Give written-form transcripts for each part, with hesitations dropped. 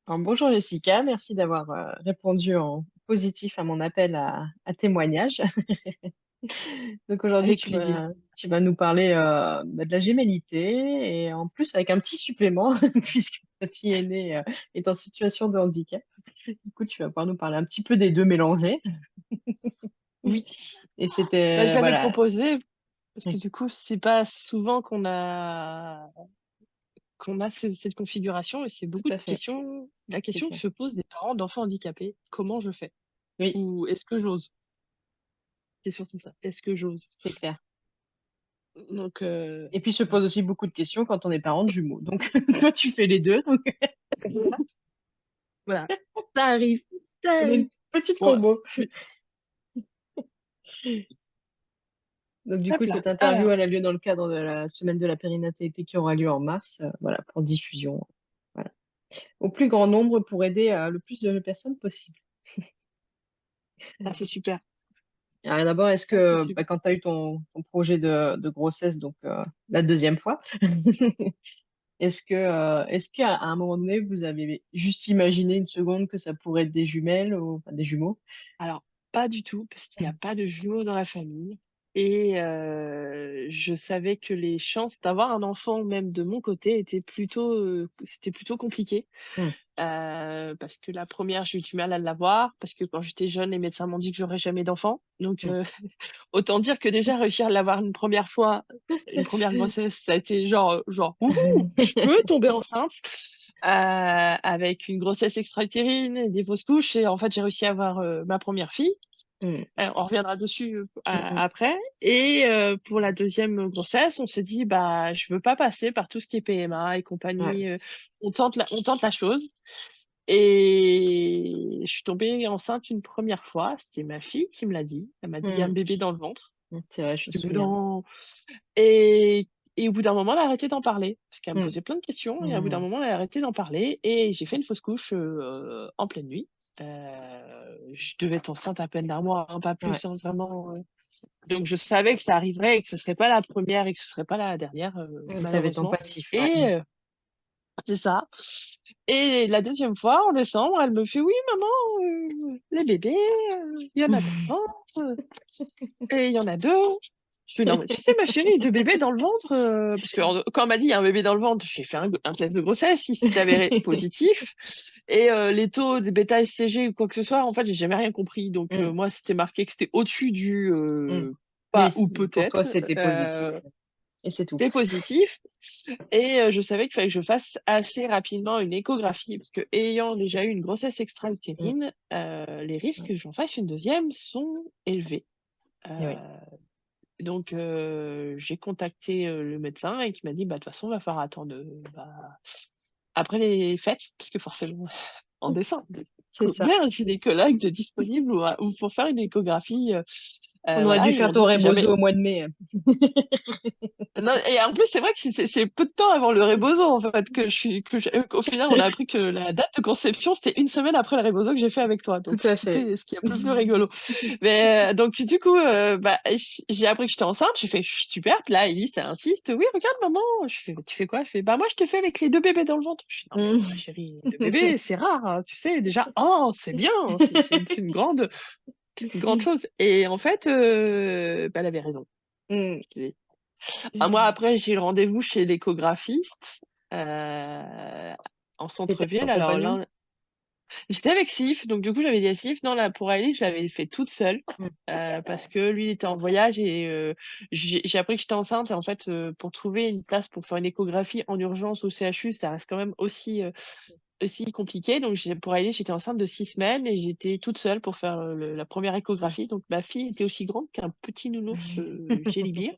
Alors, bonjour Jessica, merci d'avoir répondu en positif à mon appel à témoignage. Donc aujourd'hui, Avec tu plaisir. vas nous parler de la gémellité et en plus avec un petit supplément puisque ta fille aînée est en situation de handicap. Du coup, tu vas pouvoir nous parler un petit peu des deux mélangés. Oui, Et bah, je c'était, l'avais voilà. proposé parce que Oui, du coup, c'est pas souvent qu'on a cette configuration et c'est tout beaucoup de à fait, questions. La c'est question que clair. se posent des parents d'enfants handicapés, comment je fais? Oui, Ou est-ce que j'ose? C'est surtout ça. Est-ce que j'ose? c'est clair. Donc, Et puis se pose aussi beaucoup de questions quand on est parent de jumeaux. Donc toi, tu fais les deux, donc voilà, ça arrive. Ça on a arrive. une petite Bon, combo. mais- Donc, du hop coup, là. cette interview, Alors, elle a lieu dans le cadre de la semaine de la périnatalité qui aura lieu en mars, voilà, pour diffusion, voilà, au plus grand nombre pour aider le plus de personnes possible. c'est super. Alors, d'abord, est-ce Ah, c'est que super. quand tu as eu ton projet de grossesse, donc la deuxième fois, est-ce qu'à un moment donné, vous avez juste imaginé une seconde que ça pourrait être des jumelles ou enfin, des jumeaux? Alors, pas du tout, parce qu'il n'y a pas de jumeaux dans la famille. Et je savais que les chances d'avoir un enfant, même de mon côté, c'était plutôt compliqué. Hmm. Parce que la première, j'ai eu du mal à l'avoir, parce que quand j'étais jeune, les médecins m'ont dit que j'aurais jamais d'enfant. Donc, Hmm. autant dire que déjà réussir à l'avoir une première fois, une première grossesse, ça a été genre, wouhou, je peux tomber enceinte. Avec une grossesse extra-utérine, et des fausses couches, et en fait, j'ai réussi à avoir ma première fille. Hmm. On reviendra dessus Hmm. Hmm. après. Et pour la deuxième grossesse, on s'est dit, bah, je veux pas passer par tout ce qui est PMA et Ouais. compagnie. On tente la chose. Et je suis tombée enceinte une première fois. C'est ma fille qui me l'a dit. Elle m'a dit, il y a un Hmm. bébé dans le ventre. Hmm. C'est vrai, Je je suis me tombée souviens. dans... Et au bout d'un moment, elle a arrêté d'en parler. Parce qu'elle me Hmm. posait plein de questions. Et au bout d'un Hmm. moment, elle a arrêté d'en parler. Et j'ai fait une fausse couche en pleine nuit. Je devais être enceinte à peine d'un mois, hein, pas Ouais. plus, hein, vraiment. Donc je savais que ça arriverait et que ce serait pas la première et que ce serait pas la dernière, T'avais ton malheureusement. passif, ouais. Et c'est ça. Et la deuxième fois, en décembre, elle me fait: «Oui maman, les bébés, il y en a dans le ventre, et il y en a 2.» Je fais: «Non mais tu sais ma chérie, 2 bébés dans le ventre», parce que quand elle m'a dit: «Il y a un bébé dans le ventre», j'ai fait un test de grossesse, il s'est avéré positif. Et les taux de bêta-HCG ou quoi que ce soit, en fait, j'ai jamais rien compris. Donc Hmm. moi, c'était marqué que c'était au-dessus du, Hmm. pas Oui, ou pour toi, peut-être, c'était positif. Et c'est tout. c'était positif. Et je savais qu'il fallait que je fasse assez rapidement une échographie parce qu'ayant déjà eu une grossesse Hmm. extra-utérine, les risques Ouais. que j'en fasse une deuxième sont élevés. Heu, Et oui. donc j'ai contacté, le médecin et qui m'a dit: «Bah, de toute façon, va falloir attendre, bah, après les fêtes», parce que forcément en décembre, C'est ça. combien j'ai des collègues de disponibles ou pour faire une échographie, On aurait voilà, dû ils faire m'ont ton dit: «Si rebozo jamais». au mois de mai. Non, et en plus, c'est vrai que c'est peu de temps avant le rebozo, en fait, qu'au final, on a appris que la date de conception, c'était une semaine après le rebozo que j'ai fait avec toi. Tout Donc à fait. c'était ce qui est un peu plus rigolo. Mais donc du coup, bah, j'ai appris que j'étais enceinte, j'ai fait: «Super», puis là, Elise, elle insiste: «Oui, regarde maman». Je fais: «Tu fais quoi?» Elle fait: «Bah, moi, je t'ai fait avec les 2 bébés dans le ventre». Je fais: «Non mais ma chérie, 2 bébés, c'est rare, hein, tu sais, déjà oh c'est bien, c'est une grande chose». Et en fait, bah, elle avait raison. Mm. Un mois après, j'ai le rendez-vous chez l'échographiste, en T'étais centre-ville. en Alors compagnon? là, j'étais avec Sif, donc du coup, j'avais dit à Sif: «Non, là, pour Aélie, je l'avais fait toute seule», Mm. parce que lui, il était en voyage. Et j'ai appris que j'étais enceinte. Et en fait, pour trouver une place pour faire une échographie en urgence au CHU, ça reste quand même aussi compliqué. Donc pour Aélie, j'étais enceinte de 6 semaines et j'étais toute seule pour faire, la première échographie. Donc ma fille était aussi grande qu'un petit nounours, Gélibir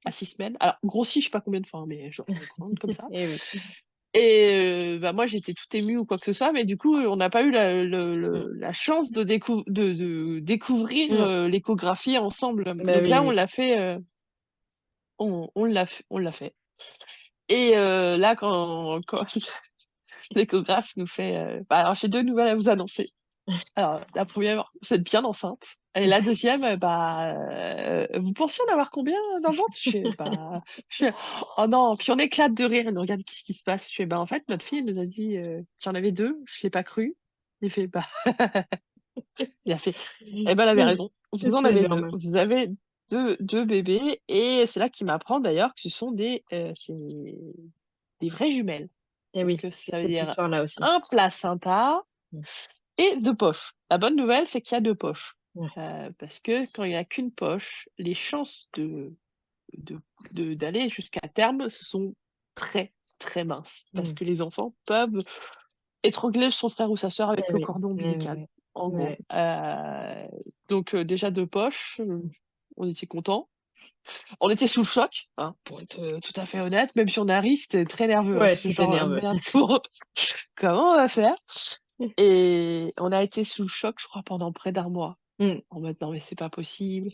à 6 semaines. Alors grossie, je sais pas combien de fois, hein, mais genre grande comme ça. Eh oui. Et bah, moi, j'étais toute émue ou quoi que ce soit, mais du coup, on n'a pas eu Mm. la chance de découvrir, Mm. l'échographie ensemble. Bah Donc oui, là, on oui. l'a fait, on l'a fait. Et là, quand l'échographe nous fait, bah, alors j'ai 2 nouvelles à vous annoncer. Alors, la première, vous êtes bien enceinte et la deuxième, vous pensiez en avoir combien dans le ventre? Je fais: «Bah», je fais: «Oh non», puis on éclate de rire. Elle nous regarde: «Qu'est-ce qui se passe?» Je fais: «Bah, en fait, notre fille, elle nous a dit, qu'il y en avait 2. Je l'ai pas cru». Il fait: «Bah», il a fait: «Eh ben, elle avait raison. Vous en C'est avez 2. énorme. Vous avez deux bébés» et c'est là qu'il m'apprend d'ailleurs que ce sont des vraies jumelles. Et Donc, oui, ça veut cette dire histoire-là aussi. un placenta Mmh. et 2 poches. La bonne nouvelle, c'est qu'il y a 2 poches, Ouais. parce que quand il y a qu'une poche, les chances de d'aller jusqu'à terme sont très, très minces. Parce Mmh. que les enfants peuvent étrangler son frère ou sa sœur avec Eh le oui. cordon Ouais, ouais, ombilical, ouais. en gros. Ouais. Donc déjà 2 poches, Mmh. on était contents. On était sous le choc, hein, pour être, tout à fait honnête, même si on a ri, c'était très nerveux, hein. Ouais, C'était c'était genre: nerveux. «Merde, comment on va faire?» Et on a été sous le choc, je crois, pendant près d'1 mois. Mmh. En mode: «Non mais c'est pas possible».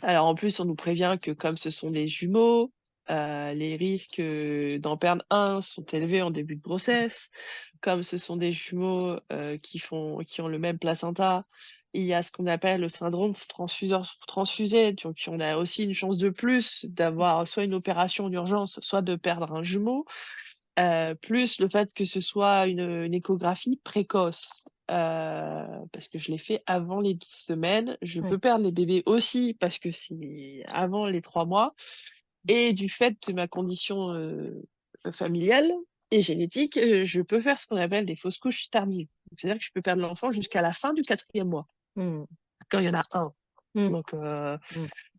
Alors en plus, on nous prévient que comme ce sont des jumeaux, les risques, d'en perdre un sont élevés en début de grossesse. Comme ce sont des jumeaux, qui ont le même placenta, il y a ce qu'on appelle le syndrome transfuseur transfusé, donc on a aussi une chance de plus d'avoir soit une opération d'urgence, soit de perdre un jumeau. Plus le fait que ce soit une échographie précoce, parce que je l'ai fait avant les 12 semaines. Je Ouais. peux perdre les bébés aussi parce que c'est avant les 3 mois et du fait de ma condition, familiale et génétique, je peux faire ce qu'on appelle des fausses couches tardives. Donc c'est-à-dire que je peux perdre l'enfant jusqu'à la fin du 4e mois, Mmh. quand il y en a un. Mmh. Donc Mmh.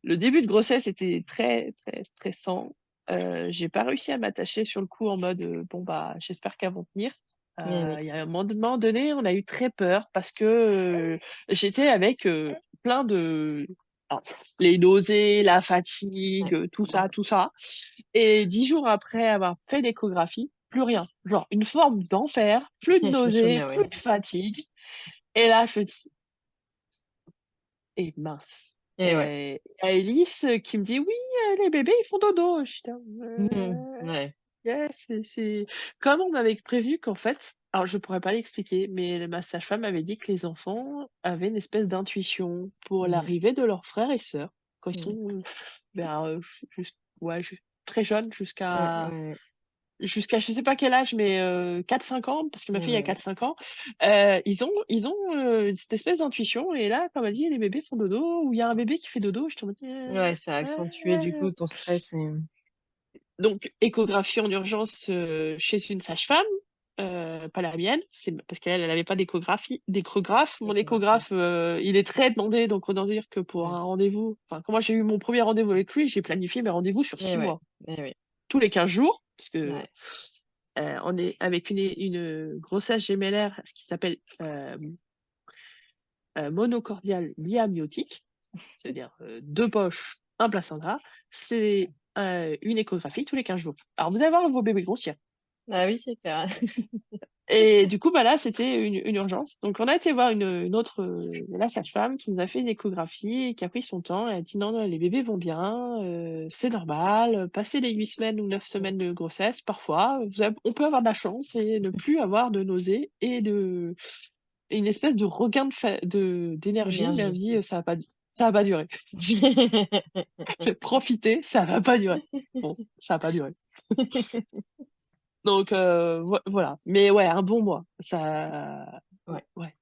le début de grossesse était très, très stressant. J'ai pas réussi à m'attacher sur le coup en mode, «Bon, bah, j'espère qu'elles vont tenir». Eh oui. Il y a un moment donné, on a eu très peur parce que, j'étais avec, plein de alors les nausées, la Ouais. fatigue, tout ça et 10 jours après avoir fait l'échographie, plus rien. Genre une forme d'enfer, plus de Je me nausées, souviens, plus ouais. de fatigue et là je me dis: «Eh mince». Et ouais. Et Alice, qui me dit: «Oui, les bébés, ils font dodo». J'étais là: Mmh. Ouais. yes». C'est comme on m'avait prévenu qu'en fait alors je pourrais pas l'expliquer, mais ma sage-femme m'avait dit que les enfants avaient une espèce d'intuition pour Mmh. l'arrivée de leurs frères et sœurs quand ils Mmh. sont, ouais, très jeunes Ouais, ouais, ouais. jusqu'à je sais pas quel âge, mais 4-5 ans, parce que ma Ouais, fille a ouais, ouais. 4-5 ans, ils ont, cette espèce d'intuition et là, quand elle m'a dit: «Les bébés font dodo» ou «Il y a un bébé qui fait dodo», j'étais en mode: Ouais, ça a accentué du coup ton stress et Donc échographie en urgence, chez une sage-femme, pas la mienne, c'est parce qu'elle, elle avait pas d'échographe. Mon échographe, ouais. échographe, il est très demandé, donc autant dire que pour Ouais. un rendez-vous enfin, quand moi j'ai eu mon premier rendez-vous avec lui, j'ai planifié mes rendez-vous sur Et 6 ouais. mois. Et oui. Tous les 15 jours, parce que, Ouais. on est avec une grossesse gémellaire, ce qui s'appelle, monocordiale biamniotique, c'est-à-dire, 2 poches, un placenta, c'est, une échographie tous les 15 jours. Alors vous allez voir vos bébés grossir. Ah oui, c'est clair. Et du coup, bah, là, c'était une urgence. Donc on a été voir une autre, la sage-femme qui nous a fait une échographie et qui a pris son temps. Elle a dit: «Non, non, les bébés vont bien, c'est normal, passé les 8 semaines ou 9 Mmh. semaines de grossesse, parfois, on peut avoir de la chance et ne plus avoir de nausées et une espèce de regain d'énergie». Mais elle me D'énergie. dit: Ça va pas durer. J'ai profité, ça va pas durer». Bon, ça a pas duré. Donc voilà. Mais ouais, un bon mois. Ça Ouais, ouais.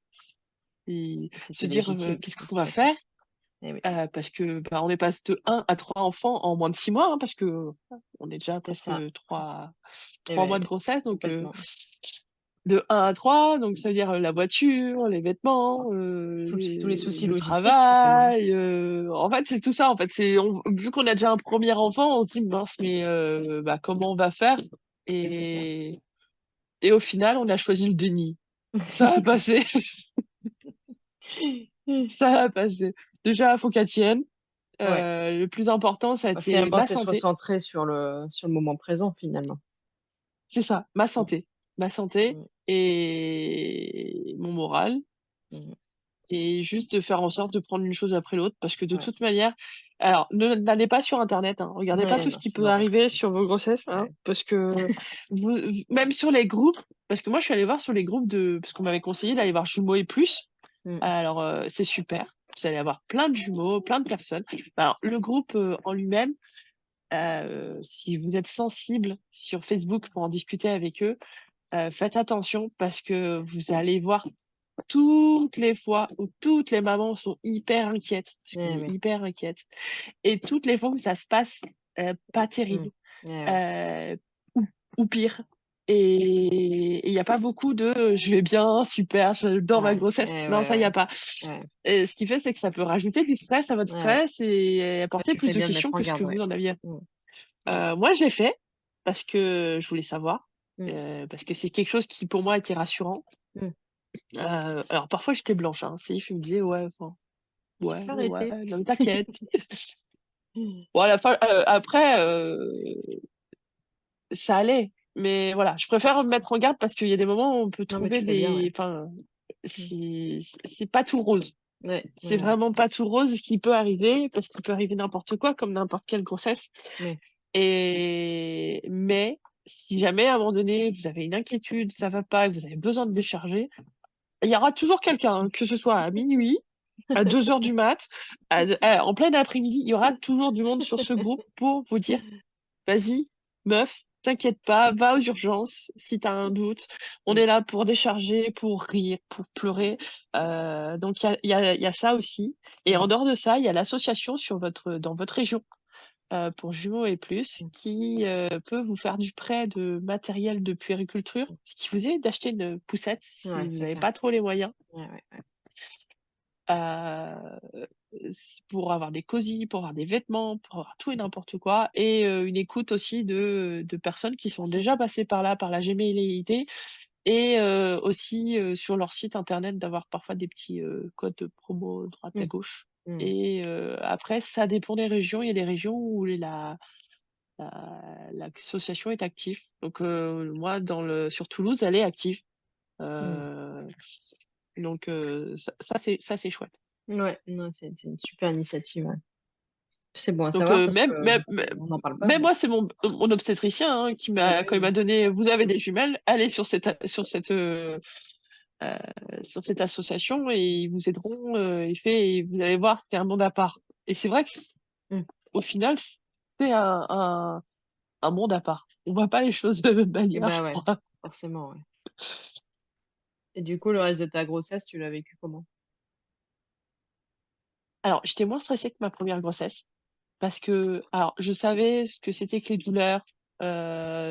Et se c'était dire, légitime «Qu'est-ce de qu'on toute va façon. faire?» Eh oui, Parce que, bah, on est passé de 1 à 3 enfants en moins de 6 mois, hein, parce que on est déjà c'est presque ça. trois Eh 3 mois beh, de grossesse, donc complètement. de 1 à 3, donc ça veut dire, la voiture, les vêtements, Tous les soucis le logistiques finalement. travail, en fait, c'est tout ça, en fait. C'est on vu qu'on a déjà un premier enfant, on se dit: «Mince, mais bah, comment on va faire?» C'est clair. et et au final, on a choisi le déni. Ça a passé. Ça a passé. Déjà, faut qu'elle tienne. Ouais. Le plus important, ça a Bah, été finalement, ma c'est se santé. recentrer sur le moment présent finalement. C'est ça, ma Mmh. santé. Ma santé Mmh. et mon moral Mmh. et juste de faire en sorte de prendre une chose après l'autre parce que de Ouais. toute manière alors n'allez pas sur internet, hein, regardez pas Ouais, tout ce non, qui c'est peut dangereux. arriver sur vos grossesses, hein, Ouais. parce que vous même sur les groupes parce que moi, je suis allée voir sur les groupes parce qu'on m'avait conseillé d'aller voir Jumeaux et plus. Mmh. Alors, c'est super. Vous allez avoir plein de jumeaux, plein de personnes. Alors, le groupe en lui-même, si vous êtes sensible sur Facebook pour en discuter avec eux, faites attention parce que vous allez voir toutes les fois où toutes les mamans sont hyper inquiètes, parce qu'on Eh est oui. hyper inquiètes, et toutes les fois où ça se passe pas Mmh. terrible, Eh ouais. euh, ou, ou pire. Et il n'y a pas beaucoup de je vais bien, super, dans ma Ouais. grossesse. Eh Non, ouais, ça, il n'y ouais. a pas. Ouais. Et ce qui fait, c'est que ça peut rajouter du stress à votre Ouais, ouais. stress et Ouais, apporter tu plus fais de bien de questions mettre en que ce garde, que ouais. vous en aviez. Mmh. Mmh. Moi, j'ai fait parce que je voulais savoir, Mmh. parce que c'est quelque chose qui, pour moi, était rassurant. Mmh. Alors, parfois, j'étais blanche. Hein. Je me disais, ouais, enfin, ouais, ouais, Arrêtez. non, mais t'inquiète. Bon, à la fin, après, ça allait. Mais voilà, je préfère me mettre en garde parce qu'il y a des moments où on peut Non, mais trouver tu fais bien, ouais. des. Enfin, Mmh. c'est pas tout rose. Ouais, C'est ouais, ouais. vraiment pas tout rose ce qui peut arriver, parce qu'il peut arriver n'importe quoi, comme n'importe quelle grossesse. Mais Mais si jamais à un moment donné vous avez une inquiétude, ça va pas, et que vous avez besoin de décharger, il y aura toujours quelqu'un, hein, que ce soit à minuit, à 2 heures du mat, en plein après-midi, il y aura toujours du monde sur ce groupe pour vous dire, vas-y, meuf, t'inquiète pas, va aux urgences si t'as un doute. On Mmh. est là pour décharger, pour rire, pour pleurer. Donc il y a ça aussi. Et en Mmh. dehors de ça, il y a l'association dans votre région, pour jumeaux et plus, Mmh. qui peut vous faire du prêt de matériel de puériculture, ce qui vous évite d'acheter une poussette si Ouais, vous c'est n'avez clair. pas trop les moyens. Ouais, ouais, ouais. Pour avoir des cosy, pour avoir des vêtements, pour avoir tout et n'importe quoi, et une écoute aussi de personnes qui sont déjà passées par là, par la gémellité, et aussi sur leur site internet d'avoir parfois des petits codes de promo droite à Mmh. gauche. Mmh. Et après, ça dépend des régions. Il y a des régions où l'association est active. Donc moi, sur Toulouse, elle est active. Mmh. Euh, donc ça c'est chouette. Ouais, non, c'est une super initiative, ouais. C'est bon à Donc, savoir parce que on n'en parle pas, même hein. moi, c'est mon obstétricien, hein, Bah quand il oui. m'a donné, vous avez des jumelles, allez euh, sur cette association et ils vous aideront. Et vous allez voir, c'est un monde à part. Et c'est vrai que, Mmh. au final, c'est un monde à part. On voit pas les choses de la même Et manière, je bah ouais, crois. forcément, ouais. Et du coup, le reste de ta grossesse, tu l'as vécu comment? Alors, j'étais moins stressée que ma première grossesse parce que, alors, je savais ce que c'était que les douleurs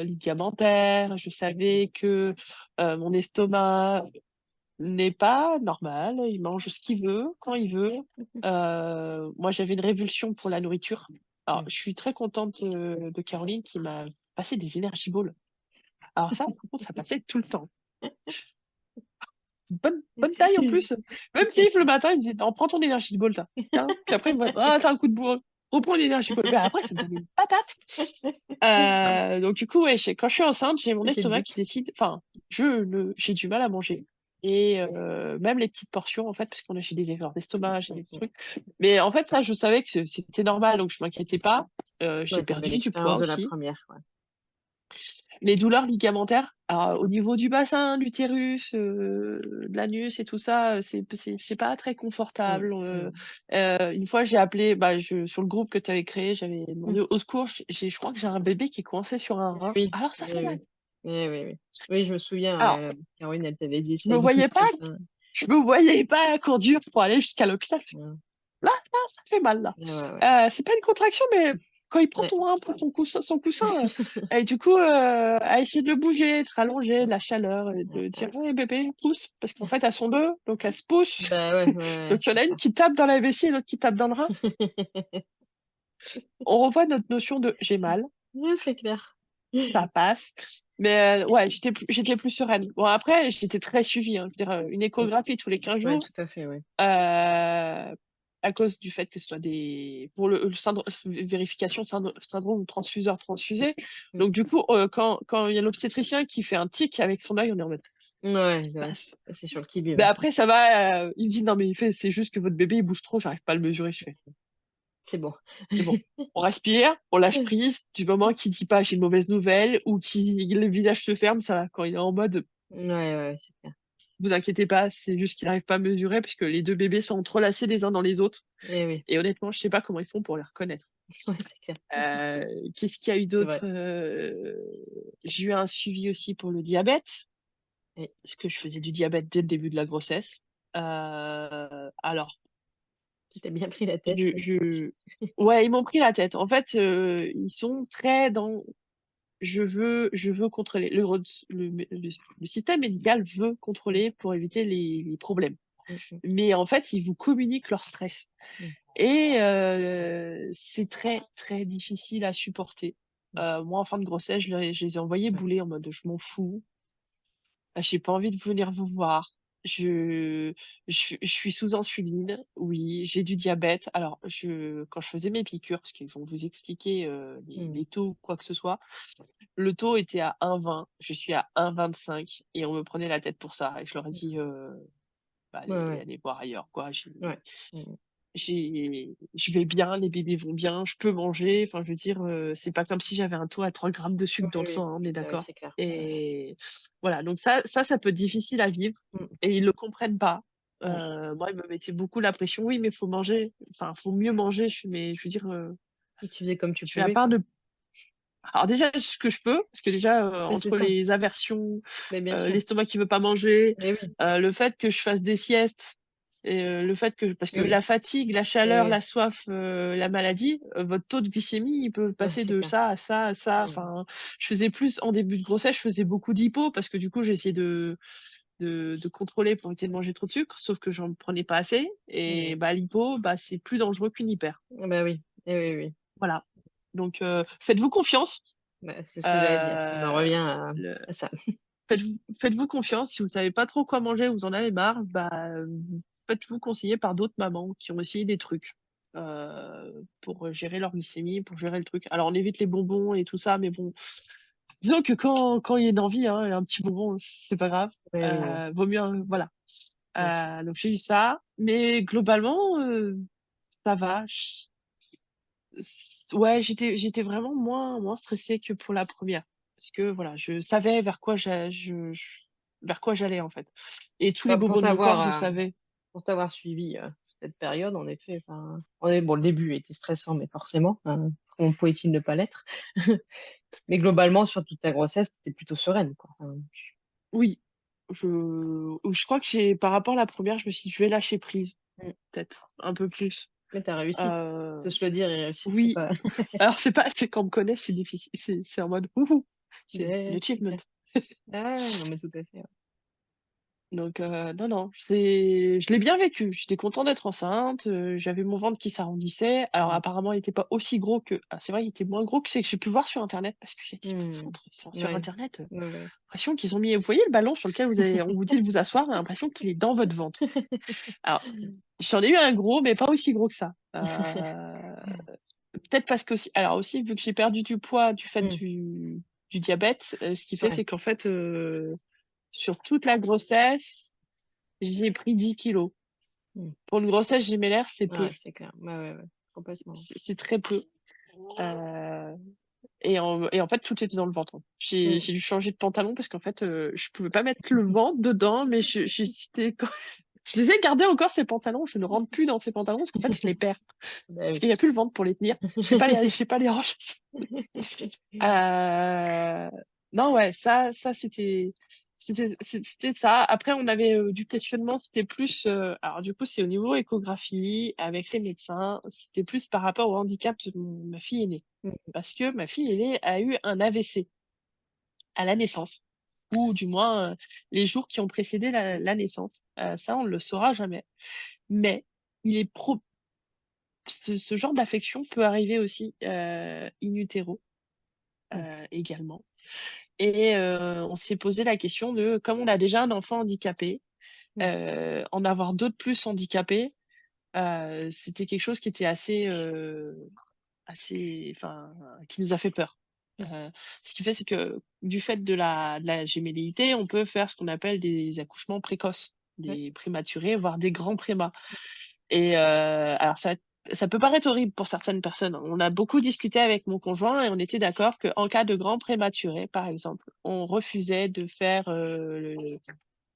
ligamentaires, je savais que mon estomac n'est pas normal, il mange ce qu'il veut, quand il veut. Moi, j'avais une révulsion pour la nourriture. Alors, Mmh. je suis très contente de Caroline qui m'a passé des Energy Balls. Alors ça, par contre, ça passait tout le temps. Bonne taille en plus. Même si le matin, il me disait, non, prends ton Energy Ball, là. Tiens. Puis après, il me dit, ah, t'as un coup de bourre. Reprends l'Energy Ball. Mais après, ça me donnait une patate. Donc du coup, ouais, quand je suis enceinte, j'ai mon C'était le estomac but. qui décide. Enfin, j'ai du mal à manger. Et même les petites portions, en fait, parce qu'on a j'ai des erreurs d'estomac, j'ai des Mmh. trucs. Mais en fait, ça, je savais que c'était normal, donc je m'inquiétais pas. J'ai Ouais, tu avais perdu du l'expérience poids de la aussi. première, quoi. Les douleurs ligamentaires, alors, au niveau du bassin, l'utérus, de l'anus et tout ça, c'est pas très Mmh. confortable. Mmh. Une fois, j'ai appelé, bah, sur le groupe que tu avais créé, j'avais Mmh. demandé au secours. Je crois que j'ai un bébé qui est coincé sur un rein. Oui, Alors ça oui, fait mal. oui. Oui, oui, oui. Oui, je me souviens, Alors, Caroline, elle t'avait dit: je me «Essaye de voyais pas, comme ça». je me voyais pas conduire pour aller jusqu'à l'hôpital. Mmh. Là, ça fait mal là. Ouais, ouais, ouais. C'est pas une contraction, mais quand il prend Ouais. ton rein pour son coussin, et du coup, à essayer de le bouger, de rallonger, de la chaleur, et Ouais, de dire, ouais. «Allez bébé, pousse», parce qu'en fait, elles sont deux, donc elles se poussent. Bah, ouais, ouais, ouais, Donc il y en c'est a une clair. qui tape dans la vessie et l'autre qui tape dans le rein. On revoit notre notion de «j'ai mal», Ouais, c'est clair. ça passe. Mais ouais, j'étais plus sereine. Bon, après, j'étais très suivie, hein. Je veux dire, une Mmh. échographie tous les 15 Ouais, jours. tout à fait, ouais. À cause du fait que ce soit pour le syndrome, vérification syndrome transfuseur transfusé. Mmh. Donc du coup, quand il y a l'obstétricien qui fait un tic avec son œil, on est en mode: Ouais, «Qu'est-ce qui se ouais, passe?» c'est sur le qui-vive, Mais hein. après ça va, il me dit: «Non mais c'est juste que votre bébé il bouge trop, j'arrive pas à le mesurer». Je fais: C'est bon. «C'est bon, on respire, on lâche prise, du moment qu'il dit pas j'ai une mauvaise nouvelle ou le visage se ferme, ça va». Quand il est en mode Ouais, ouais, c'est clair. Vous inquiétez pas, c'est juste qu'ils n'arrivent pas à mesurer puisque les 2 bébés sont entrelacés les uns dans les autres Eh oui, et honnêtement, je sais pas comment ils font pour les reconnaître. ouais, c'est clair. Qu'est-ce qu'il y a eu C'est d'autre? vrai. J'ai eu un suivi aussi pour le diabète, Oui. parce que je faisais du diabète dès le début de la grossesse. Alors, Tu t'es bien pris la tête, oui. je ouais, ils m'ont pris la tête. En fait, ils sont très dans je veux contrôler. Le système médical veut Mmh. contrôler pour éviter les problèmes. Mmh mh. Mais en fait, ils vous communiquent leur stress Mmh. et c'est très, très difficile à supporter. Mmh. Moi, en fin de grossesse, je les ai envoyés Ouais. bouler en mode: «Je m'en fous, j'ai pas envie de venir vous voir. Je je suis sous insuline, oui, j'ai du diabète». Alors quand je faisais mes piqûres, parce qu'ils vont vous expliquer, Mmh. les taux ou quoi que ce soit, le taux était à 1,20, je suis à 1,25 et on me prenait la tête pour ça et je leur ai dit: D'accord. «Bah, Ouais, allez ouais. allez voir ailleurs, quoi». Ouais. Mmh mh. Je vais bien, les bébés vont bien, je peux manger, enfin, je veux dire, c'est pas comme si j'avais un taux à 3 grammes de Oui, sucre dans le oui. sang, hein, on est Bah, oui, d'accord? c'est clair. Ouais, ouais. Et voilà, donc ça peut être difficile à vivre Mmh. et ils le comprennent pas. Mmh. Moi, ils me mettaient beaucoup la pression: «Oui, mais faut manger, enfin, faut mieux manger». Je fais: «Mais je veux dire, Et tu faisais comme tu je fais à pouvais, part quoi. de». Alors déjà, ce que je peux, parce que déjà, Oui, c'est entre ça. les aversions, Mais bien sûr. l'estomac qui veut pas manger, Eh oui. le fait que je fasse des siestes et le fait que parce que Oui. la fatigue, la Eh chaleur, oui. la soif, la maladie, votre taux de glycémie, il peut Ouais, passer c'est de clair. ça à ça à ça. Mmh. Enfin, je faisais plus en début de grossesse, je faisais beaucoup d'hypo parce que du coup, j'essayais de contrôler pour éviter de manger trop de sucre, sauf que j'en prenais pas assez et Mmh. bah, l'hypo, bah, c'est plus dangereux qu'une hyper. Ah bah, oui. Eh oui, oui. Voilà, donc faites-vous confiance. Bah, c'est ce que j'allais dire. On en Heu, revient le à ça. faites-vous confiance. Si vous savez pas trop quoi manger, vous en avez marre, bah, faites-vous conseiller par d'autres mamans qui ont essayé des trucs, pour gérer leur glycémie, pour gérer le truc. Alors on évite les bonbons et tout ça, mais bon, disons que quand il y a une envie, hein, un petit bonbon, c'est pas grave. Oui, oui, oui. Vaut mieux, voilà. Bien sûr. Donc j'ai eu ça, mais globalement, ça va. Ouais, j'étais vraiment moins stressée que pour la première, parce que voilà, je savais vers quoi j'allais, en fait, et tous les Bah, bobos de mon corps, je savais. pour t'avoir suivi, cette période, en effet, enfin, ouais, bon, le début était stressant, mais forcément, comment pouvait-il ne pas l'être? Mais globalement, sur toute ta grossesse, tu étais plutôt sereine, quoi. Enfin, Oui, je crois que j'ai par rapport à la première, je me suis dit: «Je vais lâcher prise», mmh, peut-être, un peu plus. mais tu as réussi. Heu, Que se le dire et réussir, c'est oui, pas alors c'est quand on me connaît, c'est difficile, c'est en mode: «Wouhou!» C'est un mais c'est achievement. clair. Ah non, mais tout à fait, ouais. Donc non, non, c'est je l'ai bien vécu. J'étais contente d'être enceinte, j'avais mon ventre qui s'arrondissait. Alors Mmh. apparemment, il était pas aussi gros que c'est vrai, il était moins gros que ce que j'ai pu voir sur internet parce qu'il y a des Mmh. ventres sur Ouais. internet, Ouais, ouais. l'impression qu'ils ont mis, vous voyez le ballon sur lequel on vous dit de vous asseoir, on a l'impression qu'il est dans votre ventre. Alors, j'en ai eu un gros, mais pas aussi gros que ça. Peut-être parce qu'aussi alors aussi vu que j'ai perdu du poids du fait Mmh. du diabète, ce qui fait, Ouais. c'est qu'en fait, sur toute la grossesse, j'ai pris 10 kilos. Mmh. Pour une grossesse gémellaire, c'est peu, Ouais, c'est clair. Ouais, ouais, ouais, complètement. c'est très peu, heu et en fait, tout était dans le ventre, hein. Mmh. J'ai dû changer de pantalon parce qu'en fait, je pouvais pas mettre le ventre dedans, mais c'était quand je les ai gardés encore ces pantalons, je ne rentre plus dans ces pantalons parce qu'en fait, je les perds. Bah Parce oui. qu'il y a plus le ventre pour les tenir. Je sais pas les ranger. Heu, non, ouais, ça c'était ça. Après on avait, du questionnement, c'était plus, alors du coup, c'est au niveau échographie avec les médecins, c'était plus par rapport au handicap de ma fille aînée. Mmh. Parce que ma fille aînée a eu un AVC à la naissance ou du moins, les jours qui ont précédé la naissance. Ça, on ne le saura jamais. Mais il est pro ce genre d'affection peut arriver aussi, in utero, Mmh. également. Et on s'est posé la question de comme on a déjà un enfant handicapé, Mmh. en avoir 2 de plus handicapés, c'était quelque chose qui était assez enfin, qui nous a fait peur. Mmh. Ce qui fait, c'est que du fait de la gémellité, on peut faire ce qu'on appelle des accouchements précoces, Ouais. des prématurés, voire des grands prémas et alors ça va être ça peut paraître horrible pour certaines personnes. On a beaucoup discuté avec mon conjoint et on était d'accord qu'en cas de grand prématuré, par exemple, on refusait de faire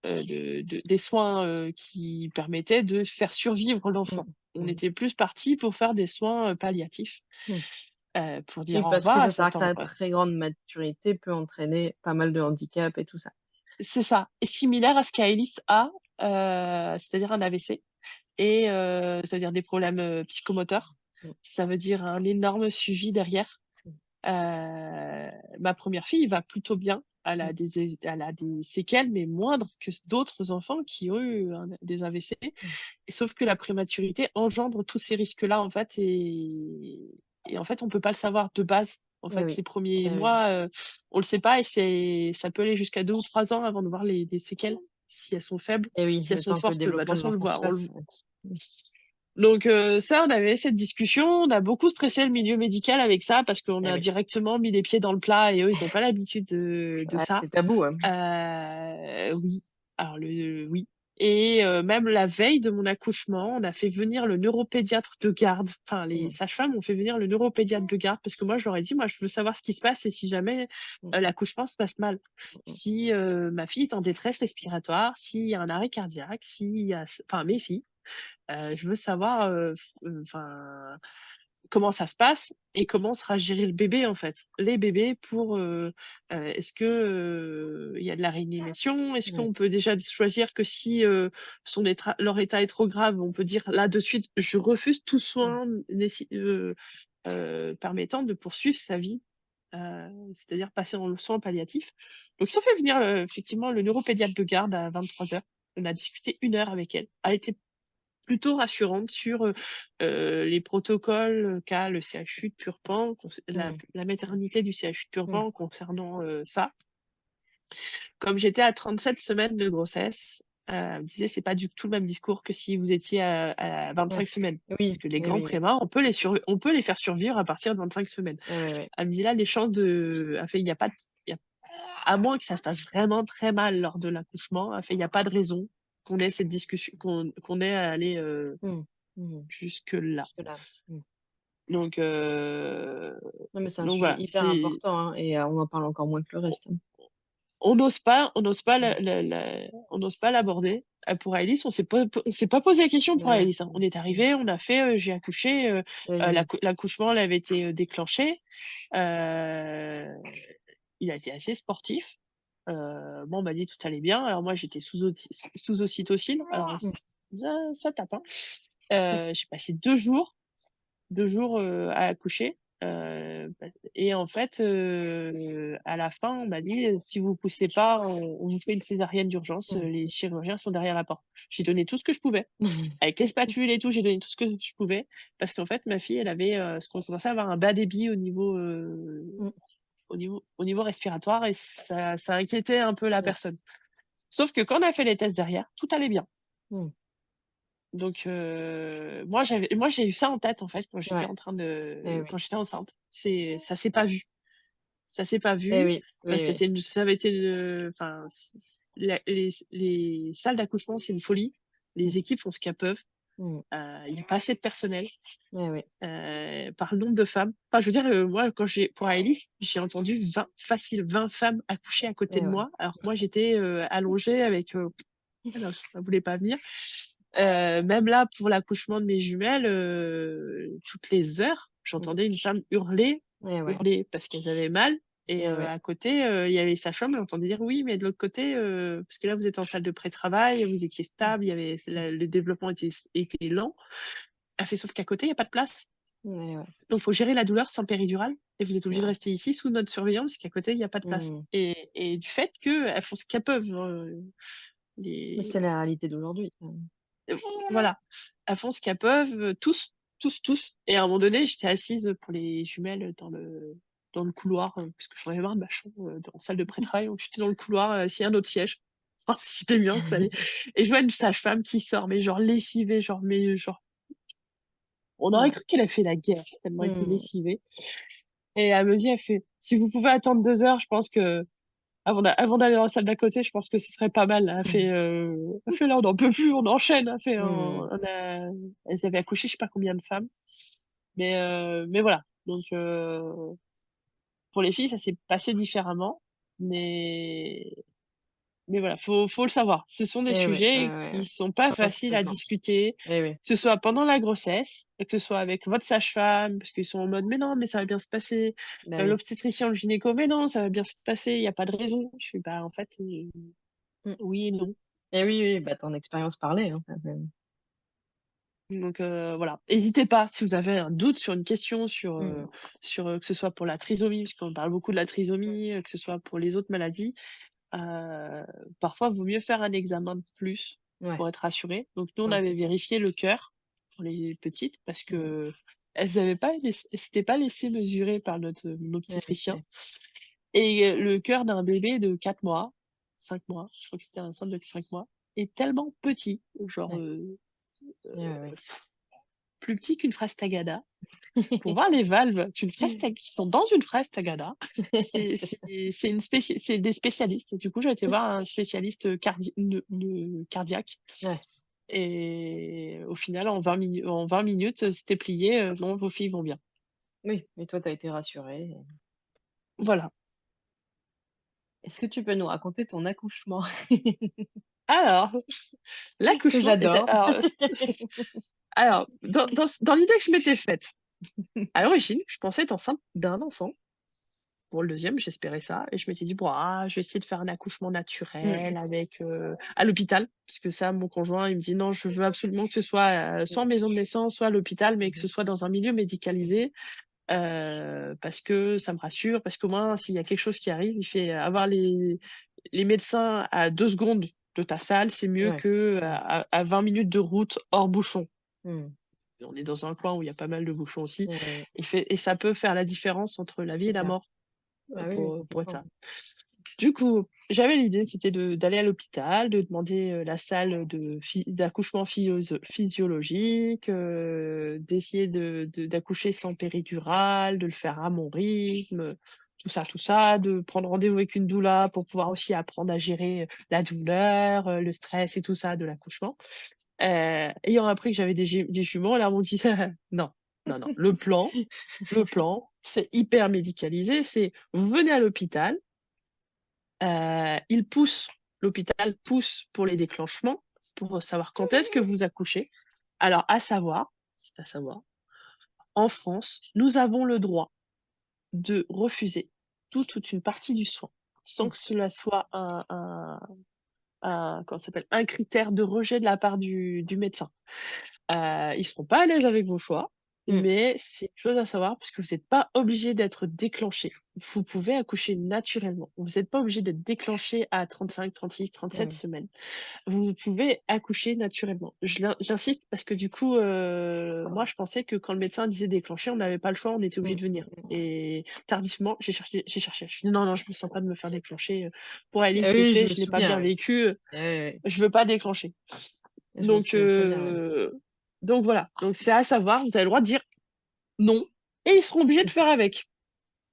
des soins qui permettaient de faire survivre l'enfant. Mmh. On Mmh. était plus parti pour faire des soins palliatifs, Mmh. pour dire Oui, au parce que revoir faut à savoir cet que la enfant. très grande maturité peut entraîner pas mal de handicaps et tout ça. C'est ça, et similaire à ce qu'Aélis a, c'est-à-dire un AVC et c'est-à-dire des problèmes psychomoteurs. Mmh. Ça veut dire un énorme suivi derrière. Mmh. Ma première fille va plutôt bien. Mmh. Elle a des séquelles, mais moindres que d'autres enfants qui ont eu des AVC. Mmh. Et sauf que la prématurité engendre tous ces risques-là, en fait, et en fait, on peut pas le savoir de base. En Eh fait, oui. les premiers Eh oui. mois, on le sait pas, et ça peut aller jusqu'à 2 ou 3 ans avant de voir des séquelles, si elles sont faibles. Eh oui, Si elles le sont temps que le fortes, bah, de toute développement de façon, on le l'enfant se voit. fasse. Ouais. Mmh. Donc ça, on avait cette discussion, on a beaucoup stressé le milieu médical avec ça parce qu'on Eh a oui. directement mis les pieds dans le plat et eux, ils ont pas l'habitude de Ah, ça. c'est tabou, ouais. Oui, alors oui, et même la veille de mon accouchement, on a fait venir le neuropédiatre de garde. Enfin, les Mmh. sages-femmes ont fait venir le neuropédiatre de garde parce que moi, je leur ai dit: «Moi, je veux savoir ce qui se passe et si jamais, Mmh. l'accouchement se passe mal. Mmh. Si, ma fille est en détresse respiratoire, s'il y a un arrêt cardiaque, s'il y a enfin mes filles, je veux savoir, enfin, comment ça se passe et comment sera géré le bébé, en fait. Les bébés pour, est-ce que, il y a de la réanimation? Est-ce Ouais. qu'on peut déjà choisir que si, leur état est trop grave, on peut dire là de suite: "Je refuse tout Mmh. soin permettant de poursuivre sa vie", c'est-à-dire passer en soins palliatifs. Donc ils ont fait venir, effectivement le neuropédiatre de garde à 23h. On a discuté 1 heure avec elle. Elle était plutôt rassurante sur, les protocoles qu'a le CHU de Purpan, Mmh. la maternité du CHU de Mmh. Purpan concernant, ça. Comme j'étais à 37 semaines de grossesse, elle me disait: «C'est pas du tout le même discours que si vous étiez à Ouais. 25 semaines». Parce Oui. que les Eh grands oui, oui. prémas, on peut les faire survivre à partir de 25 semaines. Ouais, ouais, ouais. Elle me dit: «Là, les chances de», elle fait: «Il y a pas de il y a à moins que ça se passe vraiment très mal lors de l'accouchement», elle fait: «Il y a pas de raison qu'on ait cette discussion, qu'on ait à aller, Mmh. Mmh. jusque-là». Jusque-là. Mmh. Donc Non, mais c'est un donc sujet voilà, hyper c'est important, hein, et on en parle encore moins que le reste, hein. on n'ose pas Mmh. on n'ose pas l'aborder. Pour Alice, on s'est pas posé la question pour Ouais. Alice, hein. On est Mmh. arrivé, on a fait, j'ai accouché, Oui, oui. l'accouchement, il avait été, déclenché. Heu, il a été assez sportif. Moi, on m'a dit: «Tout allait bien». Alors moi, j'étais sous ocytocine, alors Mmh. ça tape, hein. J'ai passé 2 jours 2 jours, à accoucher, bah et en fait, à la fin, on m'a dit: «Si vous poussez pas, on vous fait une césarienne d'urgence, Mmh. les chirurgiens sont derrière la porte». J'ai donné tout ce que je pouvais. Mmh. Avec les spatules et tout, j'ai donné tout ce que je pouvais parce qu'en fait, ma fille, elle avait, parce qu'on commençait à avoir un bas débit Mmh. au niveau respiratoire et ça inquiétait un peu la Ouais. personne. Sauf que quand on a fait les tests derrière, tout allait bien. Mmh. Donc moi j'ai eu ça en tête en fait Ouais. Eh oui. quand j'étais enceinte. Ça s'est pas vu. Ça s'est pas Eh vu, oui. Oui, oui. ça avait été enfin les salles d'accouchement, c'est une folie. Mmh. Les équipes font ce qu'elles peuvent. Mmh. Il y a pas assez de personnel, Eh oui. par le nombre de femmes. Enfin je veux dire, moi quand pour Aélis, j'ai entendu 20 femmes accoucher à côté Eh de ouais. moi, alors que moi j'étais, allongée avec, alors ça voulait pas venir. Même là, pour l'accouchement de mes jumelles, toutes les heures, Mmh. j'entendais une femme hurler, Eh ouais. hurler parce qu'elles avaient mal et Eh ouais. à côté, il y avait sa chambre et on entendait dire: «Oui, mais de l'autre côté, parce que là, vous êtes en salle de pré-travail, vous étiez Mmh. stable, il y avait le développement était lent». Elle fait: «Sauf qu'à côté, il y a pas de place. Eh ouais. Donc faut gérer la douleur sans péridurale et vous êtes obligés de Ouais. rester ici sous notre surveillance parce qu'à côté, il y a pas de place». Mmh. Et du fait qu'elles font ce qu'elles peuvent, Mais c'est les la réalité d'aujourd'hui. Heu, voilà, elles font ce qu'elles peuvent, tous, tous, tous et à un moment donné, j'étais assise pour les jumelles dans le couloir, parce que j'en avais marre de ma chambre, en salle de pré-travail, donc j'étais dans le couloir, s'il y a un autre siège, voir si j'étais bien installée et je vois une sage-femme qui sort, mais genre lessivée, genre on aurait Ouais. cru qu'elle a fait la guerre tellement elle était Mmh. lessivée et elle me dit, elle fait: «Si vous pouvez attendre 2 heures, je pense que Avant d'aller dans la salle d'à côté, je pense que ce serait pas mal. Elle fait là, on n'en peut plus, on enchaîne. Mmh. Elles avaient accouché, je sais pas combien de femmes. Mais voilà. Donc, pour les filles, ça s'est passé différemment. Mais, mais voilà, faut le savoir. Ce sont des Et ouais, ouais, sujets ouais, qui ouais. sont pas faciles à Complètement. discuter, Et oui. que ce soit pendant la grossesse, que ce soit avec votre sage-femme, parce qu'ils sont en mode, mais non, mais ça va bien se passer. Bah oui. L'obstétricien, le gynéco, mais non, ça va bien se passer, il n'y a pas de raison. Je suis, bah, en fait, Mmh. oui et non. Et oui, oui, bah, ton expérience parlait, hein. Donc, voilà. N'hésitez pas, si vous avez un doute sur une question, Mmh. que ce soit pour la trisomie, puisqu'on parle beaucoup de la trisomie, que ce soit pour les autres maladies, parfois, il vaut mieux faire un examen de plus Ouais, pour être rassuré. Donc nous, on non, avait c'est clair. vérifié le cœur pour les petites parce Mmh. qu'elles elles s'étaient pas laissées mesurer par mon Ouais, obstétricien ouais. et le cœur d'un bébé de 4 mois, 5 mois, je crois que c'était un centre de 5 mois, est tellement petit, genre, Ouais. Ouais, ouais, ouais. plus petit qu'une fraise Tagada. Pour voir les valves qui sont dans une fraise Tagada, c'est des spécialistes. Du coup, j'ai été voir un spécialiste cardiaque Ouais. et au final, en 20 minutes, c'était plié, non, vos filles vont bien. Oui, mais toi, tu as été rassurée. Voilà. Est-ce que tu peux nous raconter ton accouchement? Alors, Que l'accouchement était j'adore. alors dans l'idée que je m'étais faite, à l'origine, je pensais être enceinte d'un enfant. Pour le deuxième, j'espérais ça et je m'étais dit: «Bon, je vais essayer de faire un accouchement naturel Mmh. avec, à l'hôpital». Parce que ça, mon conjoint, il me dit: «Non, je veux absolument que ce soit, soit en maison de naissance, soit à l'hôpital, mais que Mmh. ce soit dans un milieu médicalisé, parce que ça me rassure, parce qu'au moins s'il y a quelque chose qui arrive», il fait: «Avoir les médecins à 2 secondes de ta salle, c'est mieux Ouais. que Ouais. à 20 minutes de route hors bouchon». Mmh. On est dans un coin où il y a pas mal de bouchons aussi. Et Et ça peut faire la différence entre la vie c'est et la clair. mort, Ah oui, oui, pour être complètement. ça. Du coup, j'avais l'idée, c'était d'aller à l'hôpital, de demander, la salle d'accouchement physiologique, d'essayer d'accoucher sans péridurale, de le faire à mon rythme, tout ça, de prendre rendez-vous avec une doula pour pouvoir aussi apprendre à gérer, la douleur, le stress et tout ça de l'accouchement. Ayant appris que j'avais des jumeaux, là, on m'ont dit: «Non, non, non, le plan, c'est hyper médicalisé, c'est vous venez à l'hôpital, ils poussent l'hôpital pousse pour les déclenchements, pour savoir quand est-ce que vous accouchez. Alors c'est à savoir, en France, nous avons le droit de refuser toute une partie du soin, sans Mmh. que cela soit comment ça s'appelle? Un critère de rejet de la part du médecin. Ils seront pas à l'aise avec vos choix, Mmh. mais c'est une chose à savoir parce que vous êtes pas obligé d'être déclenché. Vous pouvez accoucher naturellement. Vous êtes pas obligé d'être déclenché à 35, 36, Eh 37 oui. semaines. Vous pouvez accoucher naturellement. J'insiste parce que du coup, moi je pensais que quand le médecin disait déclencher, on n'avait pas le choix, on était obligé Mmh. de Mmh venir mh. et tardivement, j'ai cherché. Je suis dit: «Non, non, je me sens pas de me faire déclencher, pour Alice, je l'ai Oui, je fait, me je l'ai pas bien souviens, oui. vécu, Oui, je veux pas déclencher». oui. Je me Donc souviens très bien, oui. voilà, donc c'est à savoir, vous avez le droit de dire non et ils seront obligés de faire avec.